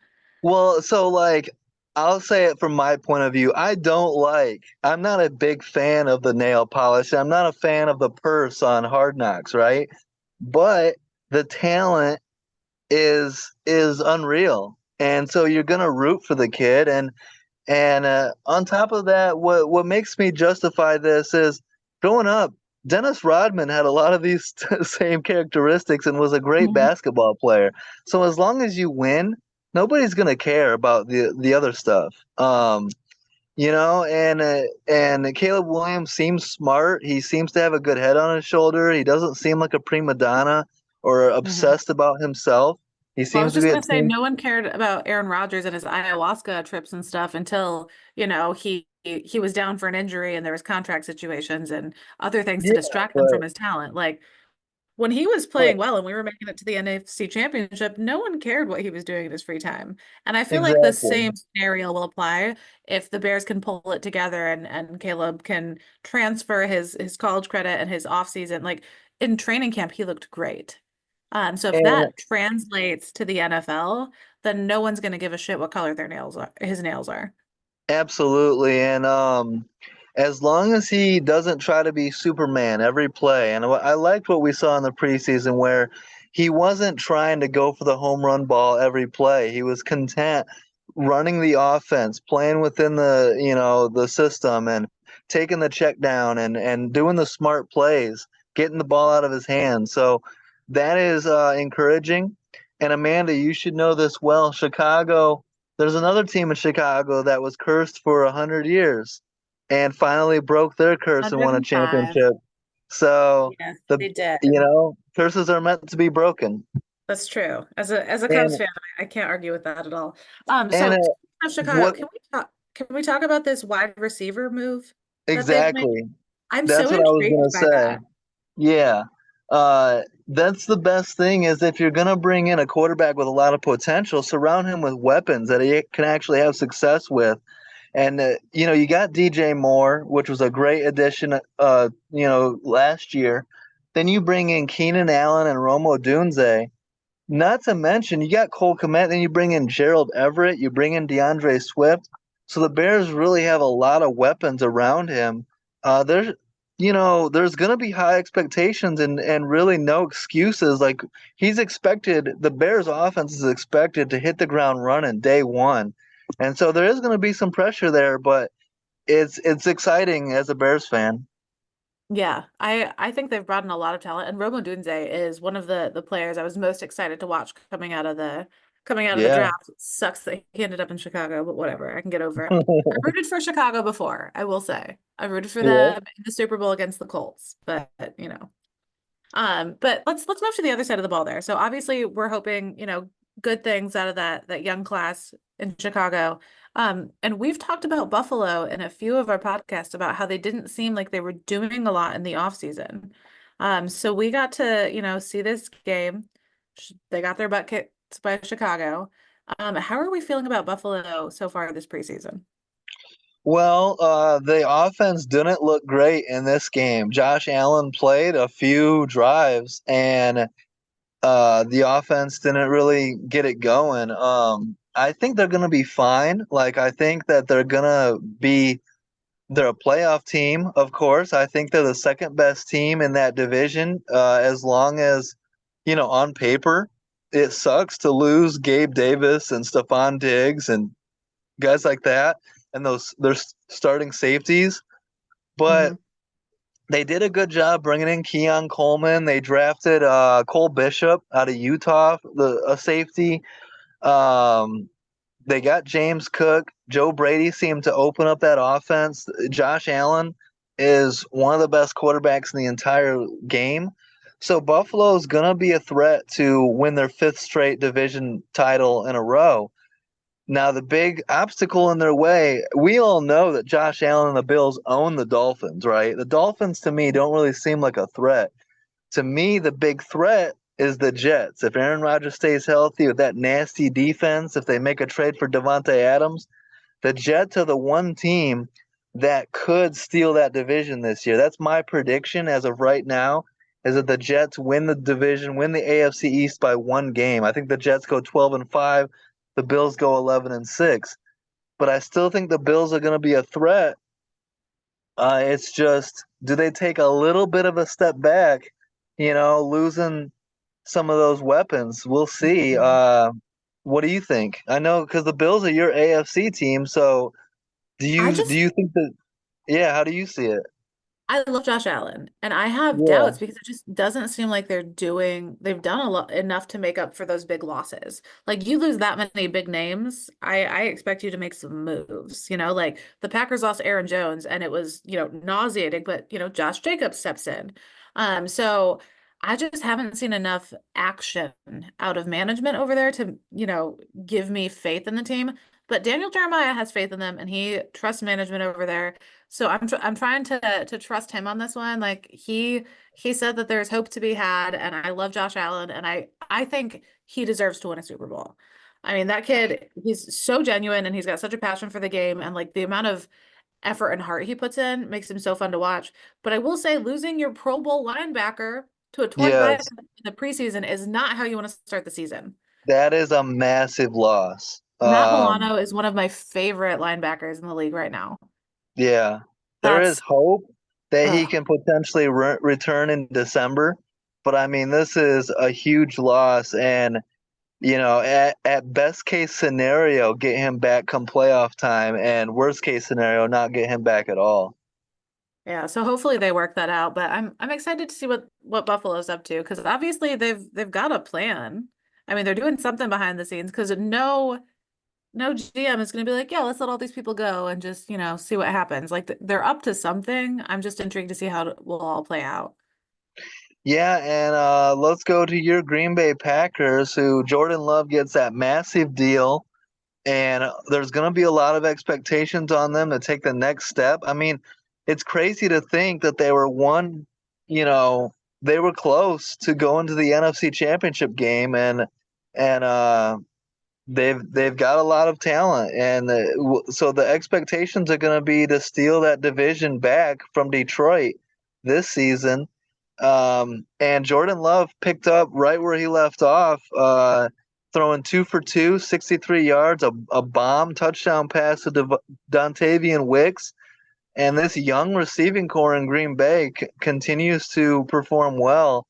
so like I'll say it from my point of view. I'm not a big fan of the nail polish. I'm not a fan of the purse on Hard Knocks, right? But the talent is unreal. And so you're gonna root for the kid, and on top of that, what makes me justify this is growing up, Dennis Rodman had a lot of these same characteristics and was a great Mhm. basketball player. So as long as you win, nobody's gonna care about the other stuff. And Caleb Williams seems smart. He seems to have a good head on his shoulder. He doesn't seem like a prima donna or Mhm. obsessed about himself. He Well, I seems was to just be a gonna say team. no one cared about Aaron Rodgers and his ayahuasca trips and stuff until, he was down for an injury and there was contract situations and other things to Yeah, distract them from but his talent. Like when he was but playing well and we were making it to the NFC Championship, no one cared what he was doing in his free time. And I feel like the exactly. same scenario will apply if the Bears can pull it together and Caleb can transfer his college credit and his offseason. Like in training camp, he looked great. So if And that translates to the NFL, then no one's going to give a shit what color his nails are. absolutely. And as long as he doesn't try to be Superman every play. And I liked what we saw in the preseason where he wasn't trying to go for the home run ball every play. He was content running the offense, playing within the system and taking the check down and doing the smart plays, getting the ball out of his hands. So that is encouraging. And Amanda, you should know this well. Chicago, there's another team in Chicago that was cursed for 100 years and finally broke their curse and won a 105. championship. So Yes, the they did. curses are meant to be broken. That's true. As a Cubs And fan, I can't argue with that at all. and So speaking of Chicago, what can we talk about this wide receiver move that they've made? exactly? I'm That's so what I was intrigued gonna by say. that. Yeah. That's the best thing is if you're gonna bring in a quarterback with a lot of potential, surround him with weapons that he can actually have success with. And you got DJ Moore, which was a great addition. Last year. Then you bring in Keenan Allen and Romo Dunze. Not to mention, you got Cole Kmet, then you bring in Gerald Everett, you bring in DeAndre Swift. So the Bears really have a lot of weapons around him. There's going to be high expectations and really no excuses. Like the Bears offense is expected to hit the ground running day one. And so there is going to be some pressure there, but it's exciting as a Bears fan. Yeah, I think they've brought in a lot of talent, and Romo Dunze is one of the players I was most excited to watch coming out of the Yeah. draft. It sucks that he ended up in Chicago, but whatever, I can get over it. I rooted for Chicago before, I will say. I rooted for Yeah. them in the Super Bowl against the Colts, but but let's move to the other side of the ball there. So obviously we're hoping, good things out of that young class in Chicago. And we've talked about Buffalo in a few of our podcasts about how they didn't seem like they were doing a lot in the offseason. So we got to, see this game. They got their butt kicked by Chicago. How are we feeling about Buffalo so far this preseason? Well, the offense didn't look great in this game. Josh Allen played a few drives, and the offense didn't really get it going. I think they're going to be fine. Like, I think that they're a playoff team, of course. I think they're the second best team in that division, as long as, on paper, it sucks to lose Gabe Davis and Stephon Diggs and guys like that and their starting safeties. But Hmm. they did a good job bringing in Keon Coleman. They drafted Cole Bishop out of Utah, a safety. Um, they got James Cook. Joe Brady seemed to open up that offense. Josh Allen is one of the best quarterbacks in the entire game. So Buffalo's going to be a threat to win their fifth straight division title in a row. Now, the big obstacle in their way, we all know that Josh Allen and the Bills own the Dolphins, right? The Dolphins, to me, don't really seem like a threat. To me, the big threat is the Jets. If Aaron Rodgers stays healthy with that nasty defense, if they make a trade for Devontae Adams, the Jets are the one team that could steal that division this year. That's my prediction as of right now, is that the Jets win the division, win the AFC East by one game. I think the Jets go 12-5, the Bills go 11-6. But I still think the Bills are going to be a threat. It's just, do they take a little bit of a step back, losing some of those weapons? We'll see. What do you think? I know because the Bills are your AFC team, so do I you do just you think that? Yeah, how do you see it? I love Josh Allen, and I have Yeah, doubts because it just doesn't seem like they've done a lot enough to make up for those big losses. Like you lose that many big names, I expect you to make some moves, like the Packers lost Aaron Jones and it was, nauseating, but Josh Jacobs steps in. So I just haven't seen enough action out of management over there to, give me faith in the team. But Daniel Jeremiah has faith in them and he trusts management over there. So I'm trying to trust him on this one. Like he said that there's hope to be had, and I love Josh Allen, and I think he deserves to win a Super Bowl. I mean, that kid, he's so genuine and he's got such a passion for the game, and like the amount of effort and heart he puts in makes him so fun to watch. But I will say losing your Pro Bowl linebacker to a torn bicep yes, in the preseason is not how you want to start the season. that is a massive loss. Matt Milano is one of my favorite linebackers in the league right now. Yeah, There is That's hope that he ugh. can potentially return in December, but I mean, this is a huge loss, and at best case scenario, get him back come playoff time, and worst case scenario, not get him back at all. Yeah, so hopefully they work that out, but I'm excited to see what Buffalo's up to because obviously they've got a plan. I mean, they're doing something behind the scenes because no GM is going to be like, yeah, let's let all these people go and just, see what happens. Like they're up to something. I'm just intrigued to see how it will all play out. Yeah, and let's go to your Green Bay Packers, who Jordan Love gets that massive deal, and there's going to be a lot of expectations on them to take the next step. I mean, it's crazy to think that you know, they were close to going to the NFC Championship game, and they've got a lot of talent, and so the expectations are going to be to steal that division back from Detroit this season. And Jordan Love picked up right where he left off, throwing 2 for 2, 63 yards, a bomb touchdown pass to Dontavian Wicks. And this young receiving core in Green Bay continues to perform well.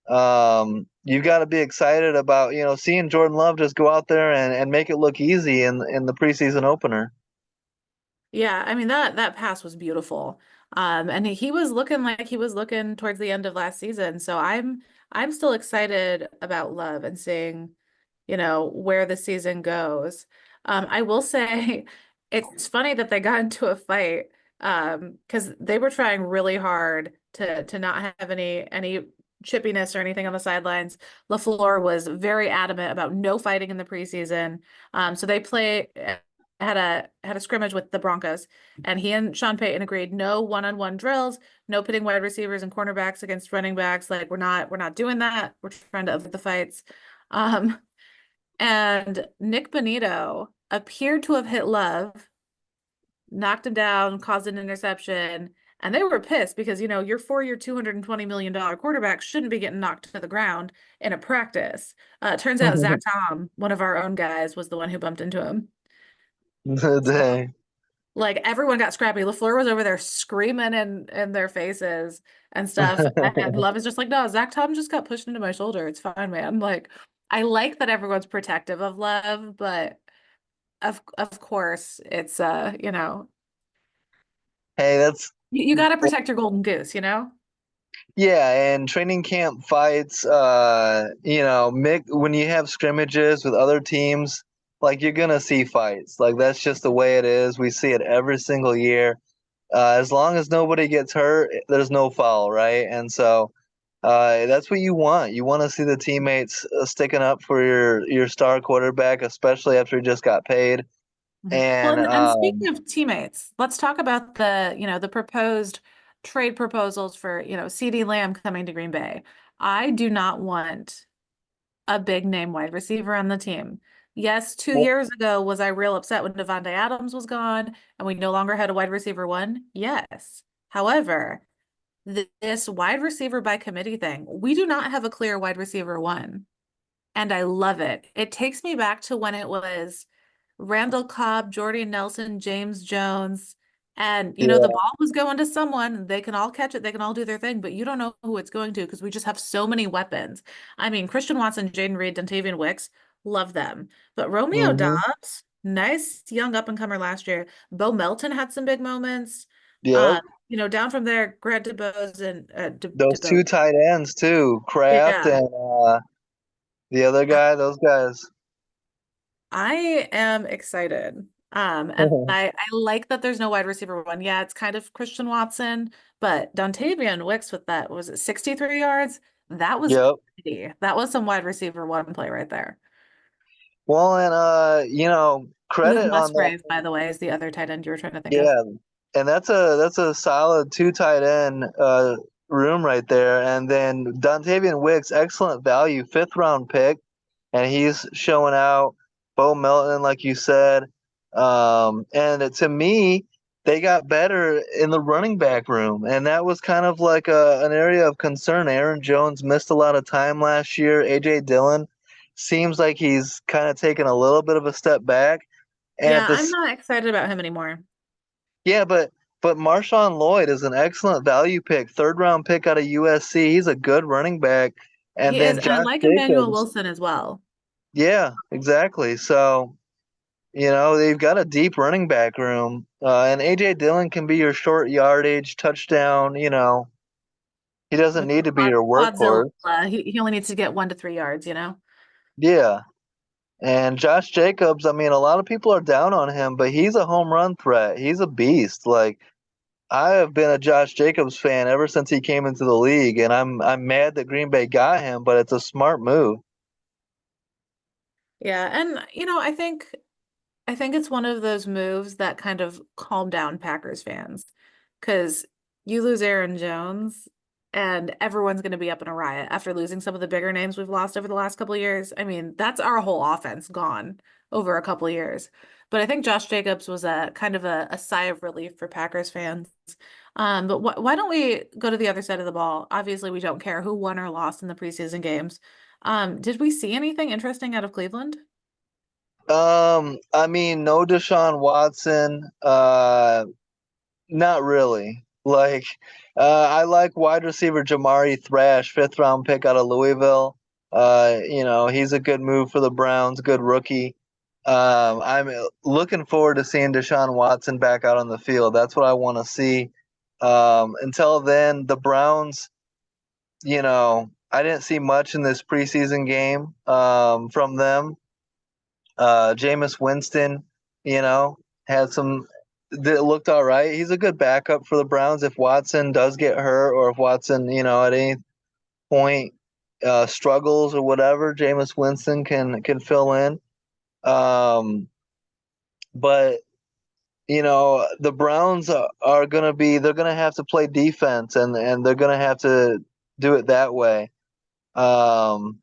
You got to be excited about seeing Jordan Love just go out there and make it look easy in the preseason opener. Yeah, I mean that pass was beautiful. And he was looking like he was looking towards the end of last season. So I'm still excited about Love and seeing, where the season goes. I will say it's funny that they got into a fight because they were trying really hard to not have any chippiness or anything on the sidelines. LaFleur was very adamant about no fighting in the preseason. So they had a scrimmage with the Broncos, and he and Sean Payton agreed no one-on-one drills, no pitting wide receivers and cornerbacks against running backs. Like we're not doing that. We're trying to avoid the fights. Um, and Nick Bonito appeared to have hit Love, knocked him down, caused an interception, and they were pissed because your 4-year, $220 million quarterback shouldn't be getting knocked to the ground in a practice. Turns out Zach Tom, one of our own guys, was the one who bumped into him. Dang. Like everyone got scrappy. LaFleur was over there screaming in their faces and stuff. And Love is just like, no, Zach Tom just got pushed into my shoulder. It's fine, man. Like, I like that everyone's protective of Love, but of course it's Hey, that's you got to protect your golden goose. yeah, and training camp fights, when you have scrimmages with other teams, like you're gonna see fights. Like that's just the way it is. We see it every single year. As long as nobody gets hurt, there's no foul, right? And so that's what you want. You want to see the teammates sticking up for your star quarterback, especially after he just got paid. Mhm. Well, And and speaking of teammates, let's talk about the proposed trade proposals for, CeeDee Lamb coming to Green Bay. I do not want a big name wide receiver on the team. Yes, 2 years ago, was I real upset when Devontae Adams was gone and we no longer had a wide receiver one? Yes. However, this wide receiver by committee thing, we do not have a clear wide receiver one. And I love it. It takes me back to when it was Randall Cobb, Jordy Nelson, James Jones, and the yeah, ball was going to someone. They can all catch it, they can all do their thing, but you don't know who it's going to because we just have so many weapons. I mean, Christian Watson, Jaden Reed, Dontavian Wicks, love them. But Romeo hmm Dobbs, nice young up and comer last year. Bo Melton had some big moments. yep. Uh, down from there, Grant DeBose and Those two DeBose. tight ends too, Kraft Yeah. and the other guy. Those guys. I am excited. And I like that there's no wide receiver one. Yeah, it's kind of Christian Watson, but Dontavian Wicks with that, was it 63 yards? That was Yep. pretty. That was some wide receiver one play right there. Well, and Luke credit on that. Musgrave, by the way, is the other tight end you were trying to think of. Yeah, and that's a solid two tight end room right there. And then Dontavian Wicks, excellent value, fifth round pick, and he's showing out. Bo Melton, like you said, and to me, they got better in the running back room, and that was kind of like an area of concern. Aaron Jones missed a lot of time last year. AJ Dillon seems like he's kind of taken a little bit of a step back, and at Yeah, I'm this, not excited about him anymore. yeah, but But Marshawn Lloyd is an excellent value pick, third round pick out of USC. He's a good running back. And He is, then and I Josh like Emmanuel Jacobs. Wilson as well. Yeah, exactly. So, they've got a deep running back room. And AJ Dillon can be your short yardage touchdown. He doesn't The need to be your Quadzilla. workhorse. He only needs to get 1 to 3 yards, you know? Yeah. And Josh Jacobs, I mean, a lot of people are down on him, but he's a home run threat. He's a beast. Like, I have been a Josh Jacobs fan ever since he came into the league, and I'm mad that Green Bay got him, but it's a smart move. Yeah, and I think it's one of those moves that kind of calm down Packers fans because you lose Aaron Jones and everyone's going to be up in a riot after losing some of the bigger names we've lost over the last couple of years. I mean, that's our whole offense gone over a couple of years. But I think Josh Jacobs was a kind of a sigh of relief for Packers fans. But why don't we go to the other side of the ball? Obviously, we don't care who won or lost in the preseason games. Did we see anything interesting out of Cleveland? I mean, no Deshaun Watson. Not really. Like, I like wide receiver Jamari Thrash, fifth round pick out of Louisville. He's a good move for the Browns, good rookie. I'm looking forward to seeing Deshaun Watson back out on the field. That's what I want to see. Until then, the Browns, I didn't see much in this preseason game from them. Jameis Winston, you know, had some that looked all right. He's a good backup for the Browns if Watson does get hurt or if Watson, at any point struggles or whatever. Jameis Winston can fill in. But the Browns are they're gonna have to play defense and they're gonna have to do it that way. Um,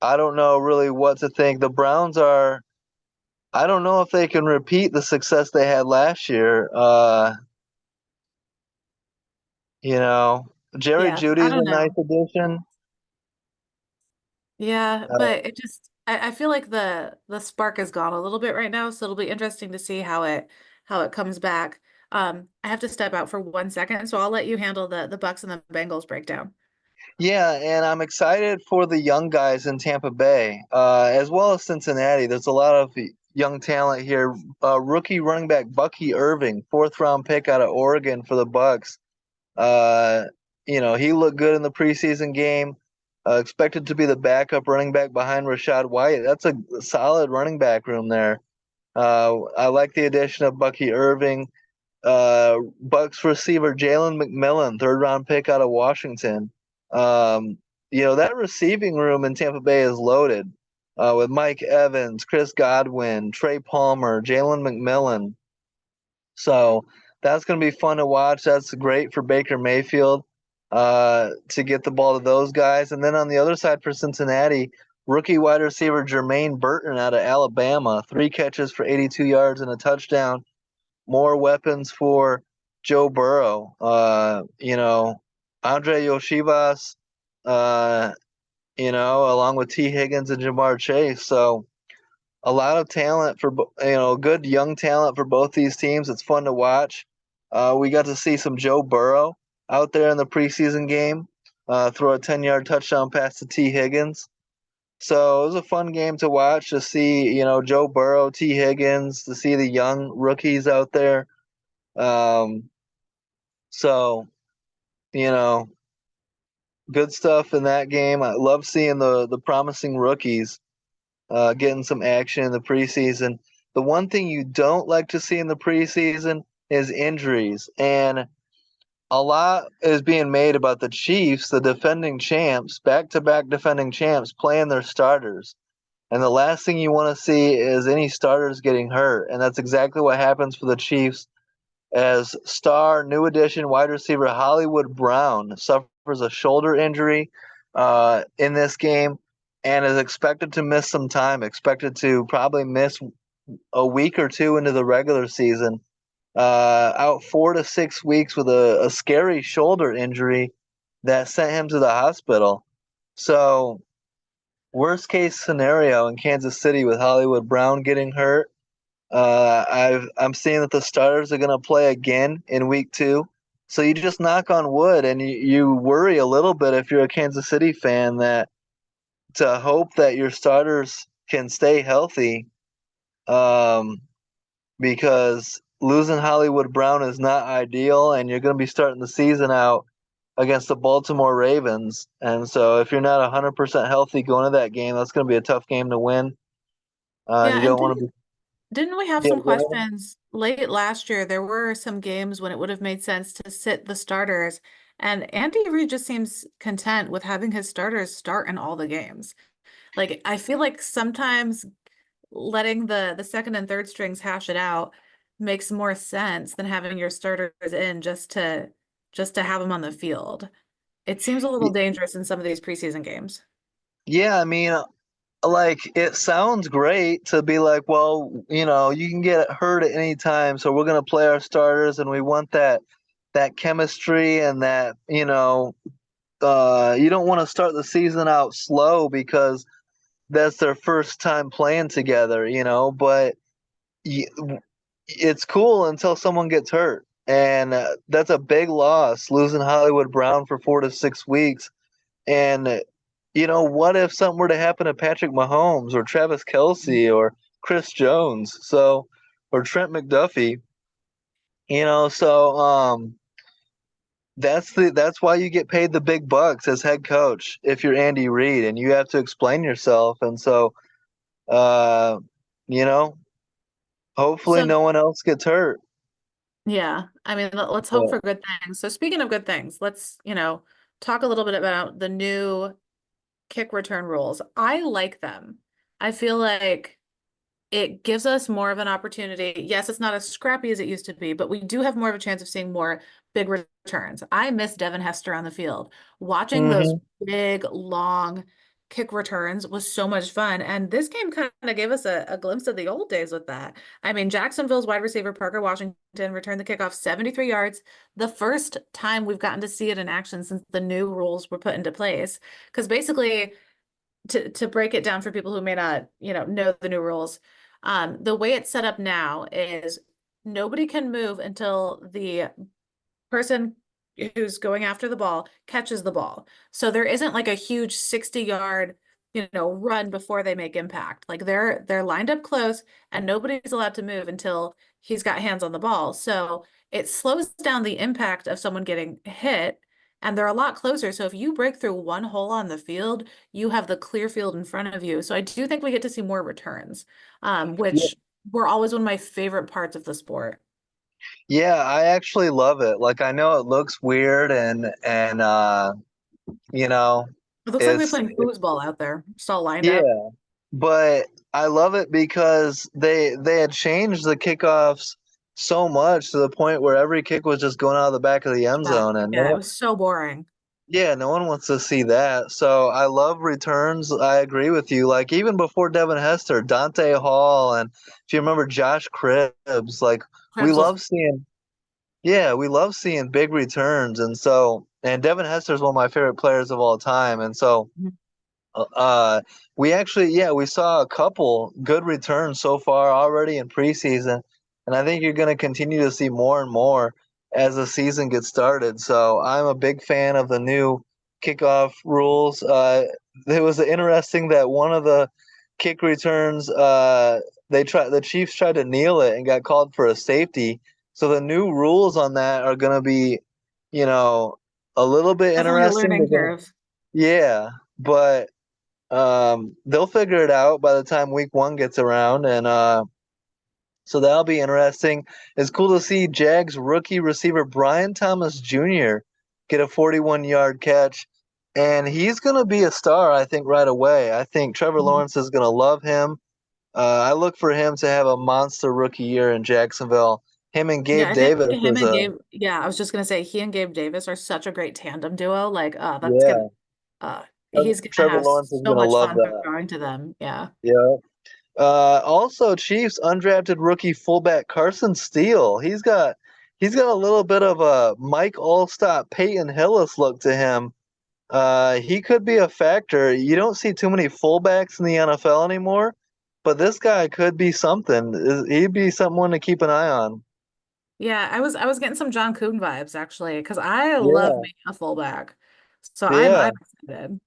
I don't know really what to think. The Browns are. I don't know if they can repeat the success they had last year. You know, Jerry Yeah, I Judy's don't a nice know. addition. Yeah, Uh, but I feel like the spark is gone a little bit right now, so it'll be interesting to see how it comes back. I have to step out for 1 second, so I'll let you handle the Bucks and the Bengals breakdown. yeah, and I'm excited for the young guys in Tampa Bay, as well as Cincinnati. There's a lot of young talent here. Rookie running back Bucky Irving, fourth round pick out of Oregon for the Bucks. Uh, he looked good in the preseason game. Expected to be the backup running back behind Rashad White. That's a solid running back room there. I like the addition of Bucky Irving. Bucks receiver Jalen McMillan, third round pick out of Washington. That receiving room in Tampa Bay is loaded with Mike Evans, Chris Godwin, Trey Palmer, Jalen McMillan. So that's going to be fun to watch. That's great for Baker Mayfield to get the ball to those guys. And then on the other side for Cincinnati, rookie wide receiver Jermaine Burton out of Alabama, 3 catches for 82 yards and a touchdown. More weapons for Joe Burrow. Andre Yoshivas, along with T. Higgins and Jamar Chase. So a lot of talent for good young talent for both these teams. It's fun to watch. We got to see some Joe Burrow out there in the preseason game, throw a 10-yard touchdown pass to T. Higgins. So it was a fun game to watch to see, Joe Burrow, T. Higgins, to see the young rookies out there. Um, so, you know, good stuff in that game. I love seeing the promising rookies getting some action in the preseason. The one thing you don't like to see in the preseason is injuries. And a lot is being made about the Chiefs, the defending champs, back to back defending champs, playing their starters. And the last thing you want to see is any starters getting hurt. And that's exactly what happens for the Chiefs as star new addition wide receiver Hollywood Brown suffers a shoulder injury in this game and is expected to miss some time, expected to probably miss a week or two into the regular season, out 4 to 6 weeks with a scary shoulder injury that sent him to the hospital. So, worst case scenario in Kansas City with Hollywood Brown getting hurt, I'm seeing that the starters are going to play again in week 2. So you just knock on wood, and you worry a little bit if you're a Kansas City fan that to hope that your starters can stay healthy, um, because losing Hollywood Brown is not ideal, and you're going to be starting the season out against the Baltimore Ravens. And so if you're not 100% healthy going to that game, that's going to be a tough game to win. Yeah, You and don't want to be. didn't we have Yeah, some go ahead. questions late last year? There were some games when it would have made sense to sit the starters, and Andy Reid just seems content with having his starters start in all the games. Like I feel like sometimes letting the second and third strings hash it out makes more sense than having your starters in just to have them on the field. It seems a little dangerous in some of these preseason games. Yeah, I mean, like it sounds great to be like, well, you can get hurt at any time, so we're going to play our starters, and we want that chemistry and that, you don't want to start the season out slow because that's their first time playing together, but it's cool until someone gets hurt. And that's a big loss, losing Hollywood Brown for 4 to 6 weeks. And, what if something were to happen to Patrick Mahomes or Travis Kelsey or Chris Jones, or Trent McDuffie, so that's why you get paid the big bucks as head coach if you're Andy Reid, and you have to explain yourself. And so, uh, you know, hopefully So no one else gets hurt. yeah, I mean, let's hope But for good things. So speaking of good things, let's, talk a little bit about the new kick return rules. I like them. I feel like it gives us more of an opportunity. Yes, it's not as scrappy as it used to be, but we do have more of a chance of seeing more big returns. I miss Devin Hester on the field. Watching those mhm. big, long kick returns was so much fun. And this game kind of gave us a glimpse of the old days with that. I mean, Jacksonville's wide receiver Parker Washington returned the kickoff 73 yards. The first time we've gotten to see it in action since the new rules were put into place. Because basically, to break it down for people who may not, know the new rules, the way it's set up now is nobody can move until the person who's going after the ball catches the ball. So there isn't like a huge 60-yard, run before they make impact. Like they're lined up close and nobody's allowed to move until he's got hands on the ball. So it slows down the impact of someone getting hit and they're a lot closer. So if you break through one hole on the field, you have the clear field in front of you. So I do think we get to see more returns, Yeah, which were always one of my favorite parts of the sport. yeah, I actually love it. Like I know it looks weird, and you know, It looks like we're it's playing foosball out there, just all lined up. yeah, but I love it because they had changed the kickoffs so much to the point where every kick was just going out of the back of the end Yeah, zone, and yeah, it was so boring. no one wants to see that. So I love returns. I agree with you. Like even before Devin Hester, Dante Hall, and if you remember Josh Cribbs, like we Krebs was love seeing, yeah, we love seeing big returns. And so, and Devin Hester is one of my favorite players of all time. And so, uh, we actually, yeah, we saw a couple good returns so far already in preseason, and I think you're going to continue to see more and more as the season gets started. So I'm a big fan of the new kickoff rules. It was interesting that one of the kick returns, the Chiefs tried to kneel it and got called for a safety. So the new rules on that are going to be, you know, a little bit definitely a interesting. learning curve. Yeah, but they'll figure it out by the time week 1 gets around, and so that'll be interesting. It's cool to see Jags rookie receiver Brian Thomas Jr. get a 41-yard catch, and he's going to be a star, I think, right away. I think Trevor Mhm. Lawrence is going to love him. I look for him to have a monster rookie year in Jacksonville. Him and Yeah, Gabe I think Davis him is and a yeah, I was just gonna say he and Gabe Davis are such a great tandem duo. Like, that's gonna yeah. he's gonna Trevor have Lawrence is so going to much love fun that. throwing to them. Yeah. Yeah. Also, Chiefs undrafted rookie fullback Carson Steele. He's got a little bit of a Mike Allstott, Peyton Hillis look to him. He could be a factor. You don't see too many fullbacks in the NFL anymore, but this guy could be something. He'd be someone to keep an eye on. Yeah, I was getting some John Kuhn vibes actually, because I love Yeah, me a fullback. So I'm yeah, excited.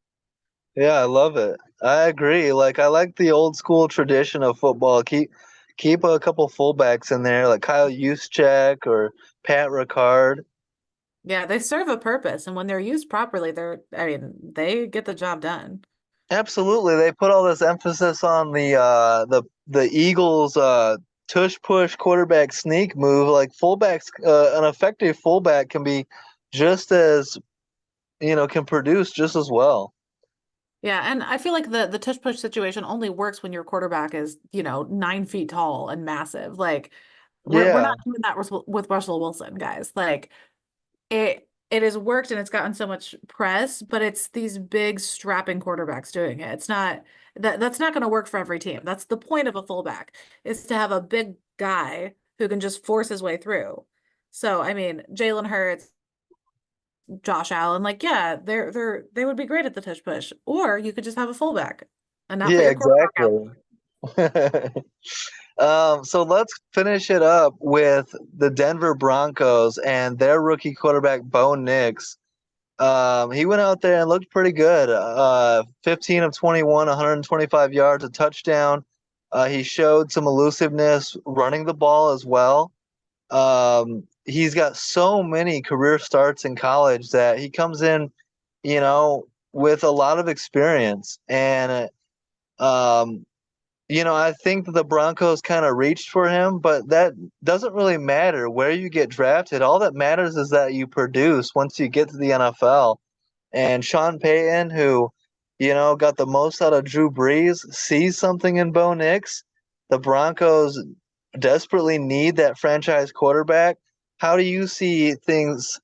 yeah. I love it. I agree. Like I like the old school tradition of football. Keep a couple fullbacks in there, like Kyle Juszczyk or Pat Ricard. Yeah, they serve a purpose, and when they're used properly, I mean, they get the job done. Absolutely, they put all this emphasis on the Eagles tush push quarterback sneak move. Like fullbacks, an effective fullback can be just as can produce just as well. Yeah, and I feel like the tush push situation only works when your quarterback is, 9 feet tall and massive. Like we're Yeah, not doing that with Russell Wilson, guys. Like it has worked and it's gotten so much press, but it's these big strapping quarterbacks doing it. It's not that's not going to work for every team. That's the point of a fullback, is to have a big guy who can just force his way through. So, I mean, Jalen Hurts, Josh Allen, like, yeah, they would be great at the tush push. Or you could just have a fullback and not put yeah, your quarterback out. exactly. So let's finish it up with the Denver Broncos and their rookie quarterback Bo Nix. He went out there and looked pretty good. 15 of 21, 125 yards, a touchdown. He showed some elusiveness running the ball as well. He's got so many career starts in college that he comes in, with a lot of experience. And, I think that the Broncos kind of reached for him, but that doesn't really matter where you get drafted. All that matters is that you produce once you get to the NFL. And Sean Payton, who, got the most out of Drew Brees, sees something in Bo Nix. The Broncos desperately need that franchise quarterback. How do you see things,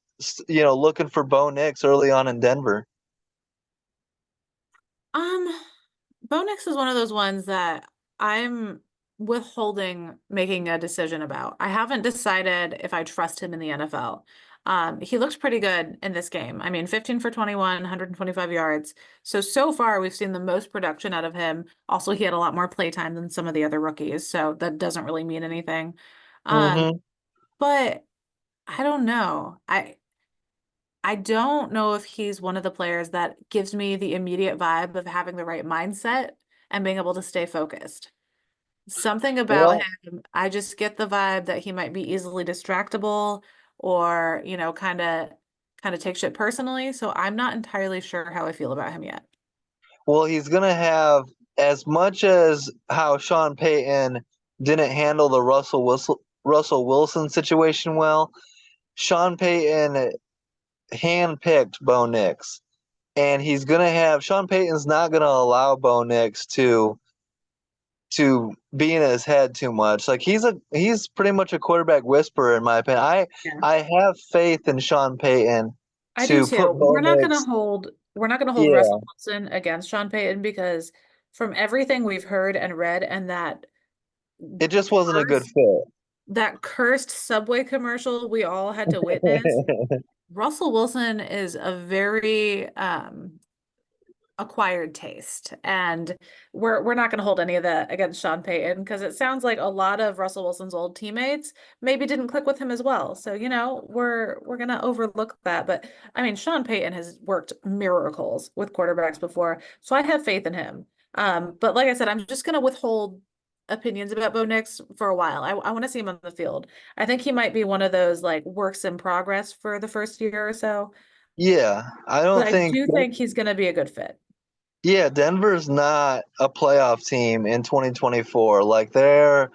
looking for Bo Nix early on in Denver? Um, Bo Nix is one of those ones that I'm withholding making a decision about. I haven't decided if I trust him in the NFL. He looks pretty good in this game. I mean, 15 for 21, 125 yards. So far, we've seen the most production out of him. Also, he had a lot more play time than some of the other rookies, so that doesn't really mean anything. Um, Mm-hmm. but I don't know. I don't know if he's one of the players that gives me the immediate vibe of having the right mindset and being able to stay focused. Something about Well, him, I just get the vibe that he might be easily distractible or, kind of take shit personally. So I'm not entirely sure how I feel about him yet. he's gonna have as much as how Sean Payton didn't handle the Russell Wilson situation well. Sean Payton handpicked Bo Nix, and he's gonna have Sean Payton's not gonna allow Bo Nix to be in his head too much. Like he's pretty much a quarterback whisperer in my opinion. I Yeah. I have faith in Sean Payton I do to too. put Bo Nix. We're not gonna hold Russell Yeah, Wilson against Sean Payton because from everything we've heard and read and it just wasn't a good curse fit. that cursed Subway commercial we all had to witness, Russell Wilson is a very acquired taste. And we're not going to hold any of that against Sean Payton because it sounds like a lot of Russell Wilson's old teammates maybe didn't click with him as well. So, we're going to overlook that. But I mean, Sean Payton has worked miracles with quarterbacks before, so I have faith in him. But like I said, I'm just going to withhold opinions about Bo Nix for a while. I want to see him on the field. I think he might be one of those like works in progress for the first year or so, Yeah, I but don't I think. do think he's going to be a good fit. Yeah, Denver's not a playoff team in 2024. Like they're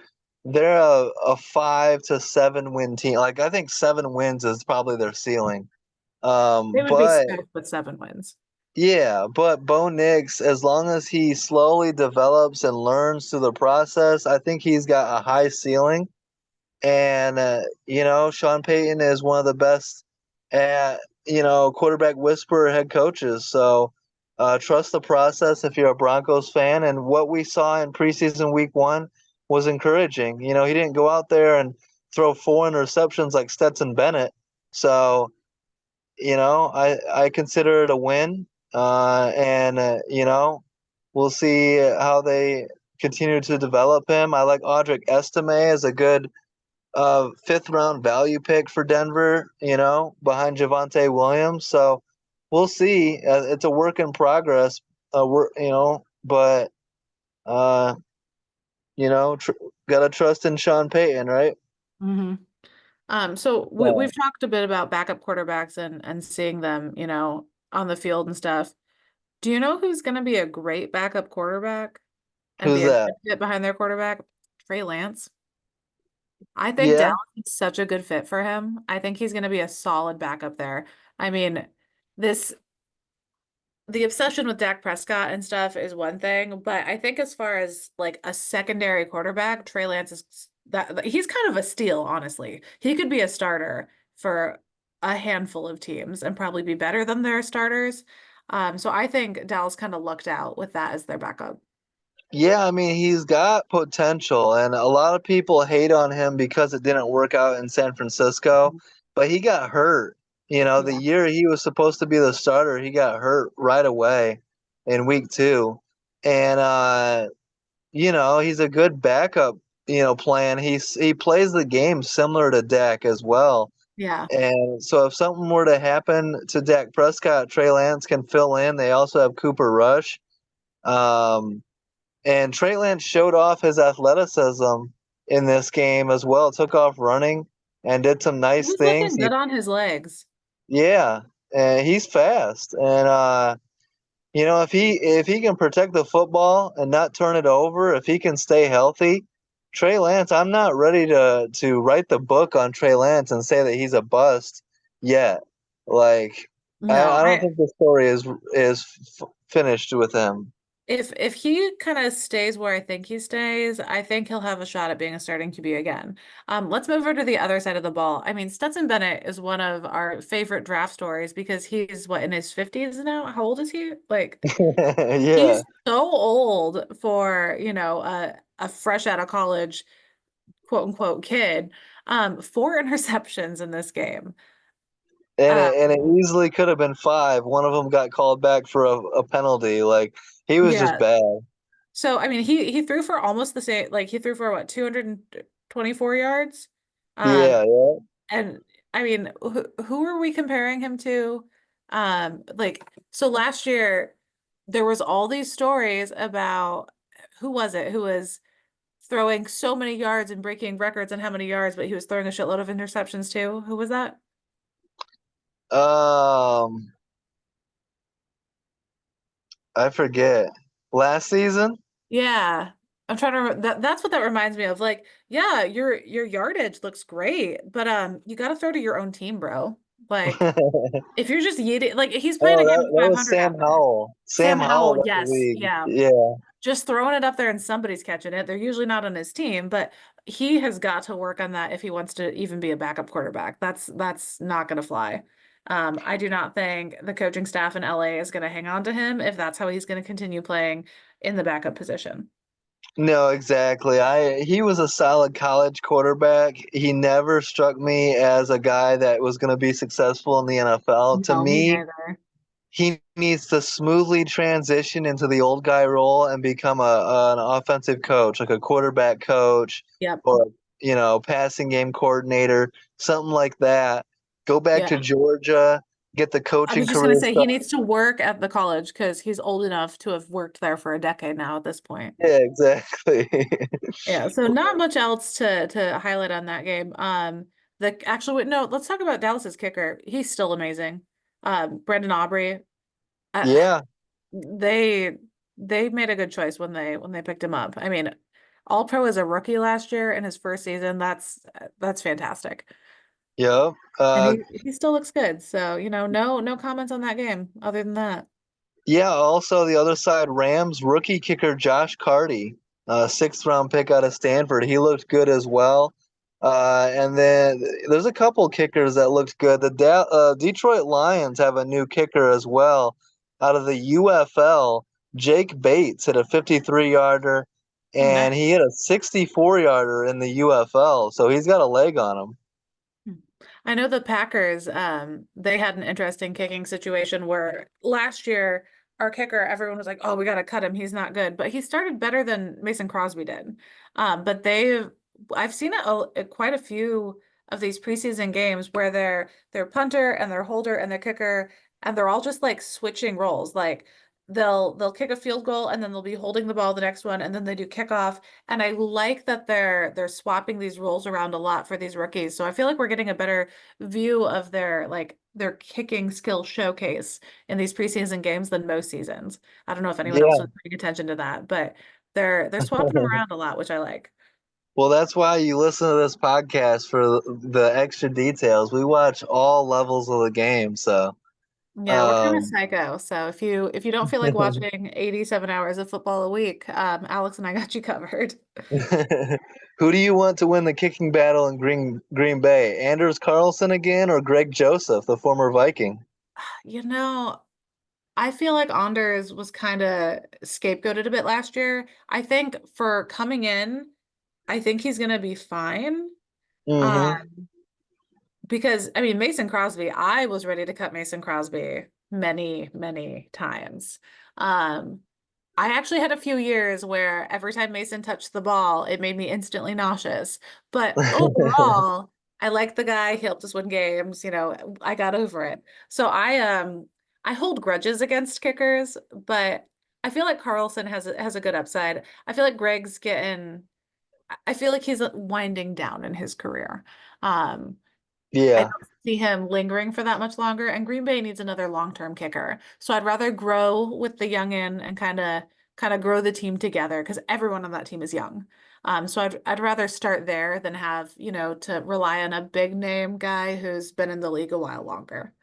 a 5 to 7 win team. Like I think 7 wins is probably their ceiling. They would be But stoked with 7 wins. yeah, but Bo Nix, as long as he slowly develops and learns through the process, I think he's got a high ceiling. And Sean Payton is one of the best at quarterback whisperer head coaches. So trust the process if you're a Broncos fan. And what we saw in preseason week 1 was encouraging. He didn't go out there and throw 4 interceptions like Stetson Bennett. So I consider it a win. And we'll see how they continue to develop him. I like Audric Estime as a good fifth round value pick for Denver, behind Javonte Williams. So we'll see. It's a work in progress. But uh, gotta trust in Sean Payton, right? Hmm. So Yeah. we've talked a bit about backup quarterbacks and seeing them, on the field and stuff. Do you know who's going to be a great backup quarterback and Who's be a that? good fit behind their quarterback? Trey Lance. I think Yeah. Dallas is such a good fit for him. I think he's going to be a solid backup there. I mean, this the obsession with Dak Prescott and stuff is one thing, but I think as far as like a secondary quarterback, Trey Lance is he's kind of a steal, honestly. He could be a starter for a handful of teams and probably be better than their starters. So I think Dallas kind of lucked out with that as their backup. Yeah, I mean, he's got potential, and a lot of people hate on him because it didn't work out in San Francisco, but he got hurt. The Yeah. year he was supposed to be the starter, he got hurt right away in week two. And he's a good backup, plan. He plays the game similar to Dak as well. Yeah. And so if something were to happen to Dak Prescott, Trey Lance can fill in. They also have Cooper Rush. Um, and Trey Lance showed off his athleticism in this game as well. Took off running and did some He nice was things. looking good on his legs. Yeah, and he's fast. And if he can protect the football and not turn it over, if he can stay healthy, Trey Lance, I'm not ready to write the book on Trey Lance and say that he's a bust yet. Like No, I don't I think the story is finished with him. if he kind of stays where I think he stays, I think he'll have a shot at being a starting QB again. Let's move over to the other side of the ball. I mean, Stetson Bennett is one of our favorite draft stories because he's what, in his 50s now? How old is he? Like Yeah. he's so old for, a fresh out of college, quote unquote kid. Four interceptions in this game. And Uh, it easily could have been five. One of them got called back for a penalty. Like he was just yeah. bad. So I mean he threw for almost the same, like he threw for what, 224 yards. Um Yeah, yeah. and I mean who are we comparing him to? Like so last year there was all these stories about who was it who was throwing so many yards and breaking records on how many yards, but he was throwing a shitload of interceptions too. Who was that? Um, I forget. Last season? Yeah. I'm trying to remember that's what that reminds me of. Like, yeah, your yardage looks great, but you gotta throw to your own team, bro. Like, Oh, if you're just yeeting, like he's playing a game that of was 500 Sam out there. Howell. Sam Sam Howell Howell, led the yes, league. yeah. Yeah. Just throwing it up there and somebody's catching it. They're usually not on his team, but he has got to work on that if he wants to even be a backup quarterback. That's not gonna fly. I do not think the coaching staff in LA is gonna hang on to him if that's how he's gonna continue playing in the backup position. No, exactly. He was a solid college quarterback. He never struck me as a guy that was going to be successful in the NFL. To No, me me, neither. he needs to smoothly transition into the old guy role and become an offensive coach, like a quarterback coach Yep. or passing game coordinator, something like that. Go back Yeah. to Georgia, get the I coaching was just gonna career say he started. needs to work at the college because he's old enough to have worked there for a decade now at this point. Yeah, exactly. Yeah, so not much else to highlight on that game. The actual wait, no, let's talk about Dallas's kicker. He's still amazing. Brendan Aubrey. Uh, Yeah. they they made a good choice when they picked him up. I mean, All Pro as a rookie last year in his first season. That's fantastic. Yep. And he still looks good. So, no comments on that game other than that. Yeah, also the other side, Rams rookie kicker Josh Carty, sixth round pick out of Stanford. He looked good as well. And then there's a couple kickers that looked good. The Detroit Lions have a new kicker as well out of the UFL. Jake Bates hit a 53-yarder, Oh, nice. and he hit a 64-yarder in the UFL. So he's got a leg on him. I know the Packers, they had an interesting kicking situation where last year our kicker, everyone was like, "Oh, we got to cut him. He's not good." But he started better than Mason Crosby did. But I've seen it quite a few of these preseason games where their punter and their holder and their kicker, and they're all just like switching roles. Like they'll kick a field goal and then they'll be holding the ball the next one, and then they do kickoff. And I like that they're swapping these roles around a lot for these rookies. So I feel like we're getting a better view of their kicking skill showcase in these preseason games than most seasons. I don't know if anyone else Yeah. was paying attention to that, but they're swapping them around a lot, which I like. Well, that's why you listen to this podcast for the extra details. We watch all levels of the game, so Yeah, we're kind of um psycho. So if you don't feel like watching 87 hours of football a week, Alex and I got you covered. who do you want to win the kicking battle in Green Bay? Anders Carlson again or Greg Joseph, the former Viking? You know, I feel like Anders was kind of scapegoated a bit last year. I think for coming in, I think he's gonna be fine. Uh, Mm-hmm. because I mean Mason Crosby, I was ready to cut Mason Crosby many, many times. Um, I actually had a few years where every time Mason touched the ball, it made me instantly nauseous. But overall, I liked the guy. He helped us win games. I got over it. So I hold grudges against kickers, but I feel like Carlson has a good upside. I feel like Greg's getting. I feel like he's winding down in his career. Um, I Yeah. don't see him lingering for that much longer, and Green Bay needs another long-term kicker. So I'd rather grow with the youngin and kind of grow the team together because everyone on that team is young. So I'd rather start there than have, to rely on a big name guy who's been in the league a while longer.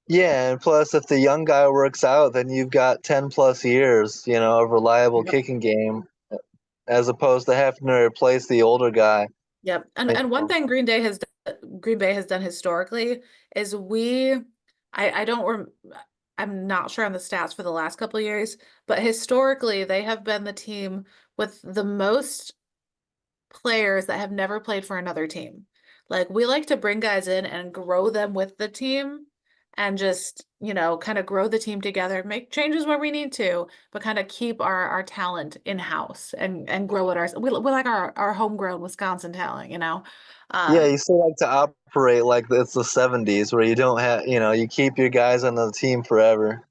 Yeah, and plus if the young guy works out, then you've got 10 plus years, of reliable Yep. kicking game as opposed to having to replace the older guy. Yep. And You and one know. thing Green Bay has done historically is I don't I'm not sure on the stats for the last couple of years, but historically they have been the team with the most players that have never played for another team. Like we like to bring guys in and grow them with the team and just, kind of grow the team together, make changes where we need to, but kind of keep our talent in-house and grow it we like our homegrown Wisconsin talent. Yeah, Um, you still like to operate like it's the 70s where you don't have, you keep your guys on the team forever.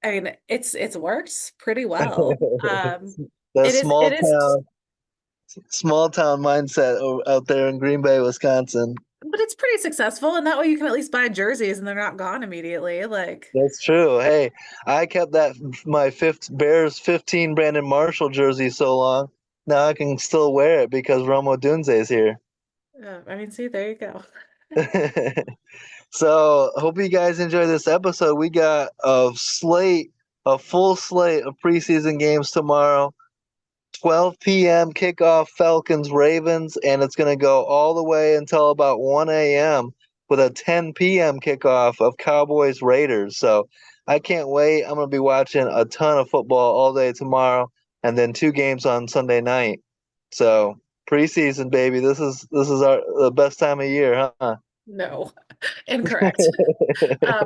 I mean, it's worked pretty well. The It is it is small town mindset out there in Green Bay, Wisconsin. but it's pretty successful, and that way you can at least buy jerseys and they're not gone immediately. Like That's true. Hey, I kept that my fifth Bears 15 Brandon Marshall jersey so long. Now I can still wear it because Romo Dunze's here. I mean, see, there you go. So, hope you guys enjoy this episode. We got a full slate of preseason games tomorrow. 12 p.m. kickoff Falcons Ravens, and it's going to go all the way until about 1 a.m. with a 10 p.m. kickoff of Cowboys Raiders. So I can't wait. I'm going to be watching a ton of football all day tomorrow, and then 2 games on Sunday night. So preseason, baby, this is our the best time of year, huh? No, incorrect.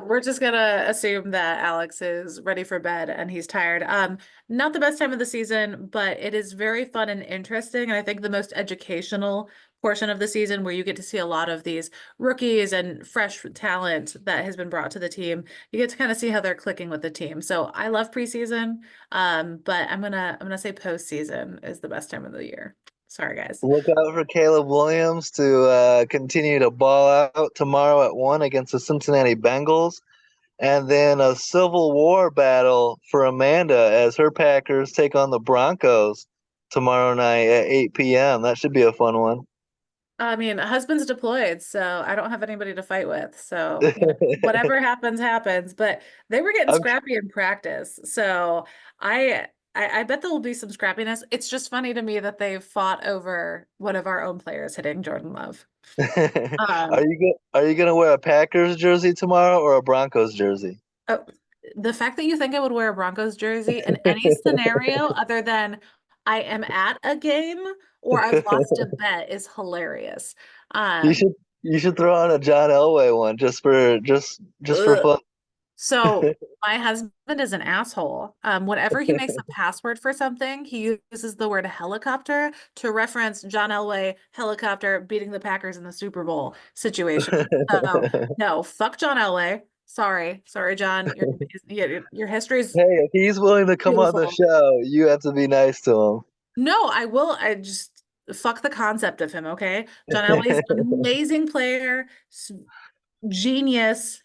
We're just gonna assume that Alex is ready for bed and he's tired. Not the best time of the season, but it is very fun and interesting. And I think the most educational portion of the season where you get to see a lot of these rookies and fresh talent that has been brought to the team. You get to kind of see how they're clicking with the team. So I love preseason. But I'm gonna say postseason is the best time of the year. Sorry, guys. Look out for Caleb Williams to continue to ball out tomorrow at 1 against the Cincinnati Bengals. And then a Civil War battle for Amanda as her Packers take on the Broncos tomorrow night at 8 p.m. That should be a fun one. I mean, husband's deployed, so I don't have anybody to fight with. So, whatever happens, happens. But they were getting I'm, scrappy in practice. So I bet there will be some scrappiness. It's just funny to me that they fought over one of our own players hitting Jordan Love. Um, are you gonna wear a Packers jersey tomorrow or a Broncos jersey? oh, the fact that you think I would wear a Broncos jersey in any scenario other than I am at a game or I've lost a bet is hilarious. You Um, should you should throw on a John Elway one just for ugh. fun. So my husband is an asshole. Whenever he makes a password for something, he uses the word helicopter to reference John Elway helicopter beating the Packers in the Super Bowl situation. So no, fuck John Elway. Sorry, John. Your history's Hey, if he's willing to come on the beautiful. show, you have to be nice to No, I will. I just fuck the concept of him, okay? John Elway's him. an amazing player, genius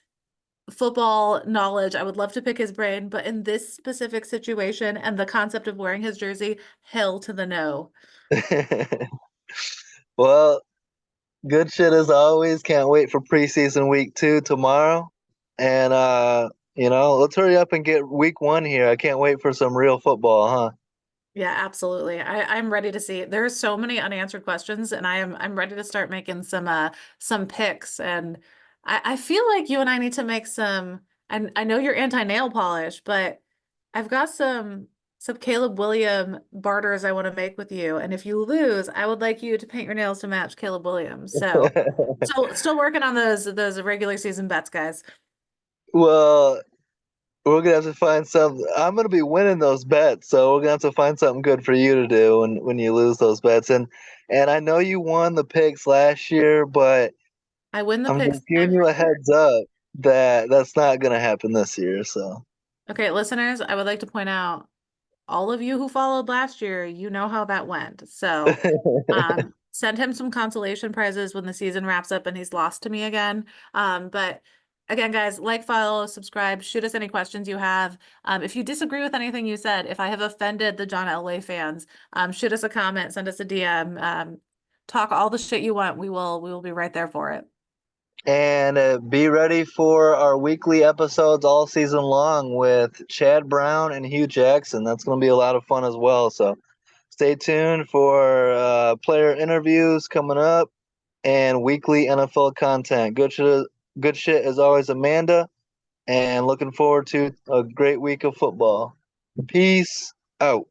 football knowledge. I would love to pick his brain, but in this specific situation and the concept of wearing his jersey, hell to the no. Well, good shit as always. Can't wait for preseason week 2 tomorrow. And let's hurry up and get week 1 here. I can't wait for some real football, huh? Yeah, absolutely. I'm ready to see. There's so many unanswered questions, and I'm ready to start making some picks. And I feel like you and I need to make some. And I know you're anti nail polish, but I've got some Caleb William barters I want to make with you. And if you lose, I would like you to paint your nails to match Caleb Williams. So still working on those regular season bets, guys. Well, we're gonna have to find some. I'm gonna be winning those bets, so we're gonna have to find something good for you to do when you lose those bets. And I know you won the picks last year, but I win the I'm picks just giving every you a year. heads up that that's not gonna happen this year. So. Okay, listeners, I would like to point out all of you who followed last year, you know how that went. So, send him some consolation prizes when the season wraps up and he's lost to me again. But again, guys, like, follow, subscribe, shoot us any questions you have. If you disagree with anything you said, if I have offended the John Elway fans, shoot us a comment, send us a DM, talk all the shit you want. We will be right there for it. And be ready for our weekly episodes all season long with Chad Brown and Hugh Jackson. That's going to be a lot of fun as well. So stay tuned for player interviews coming up and weekly NFL content. Good shit as always, Amanda. And looking forward to a great week of football. Peace out.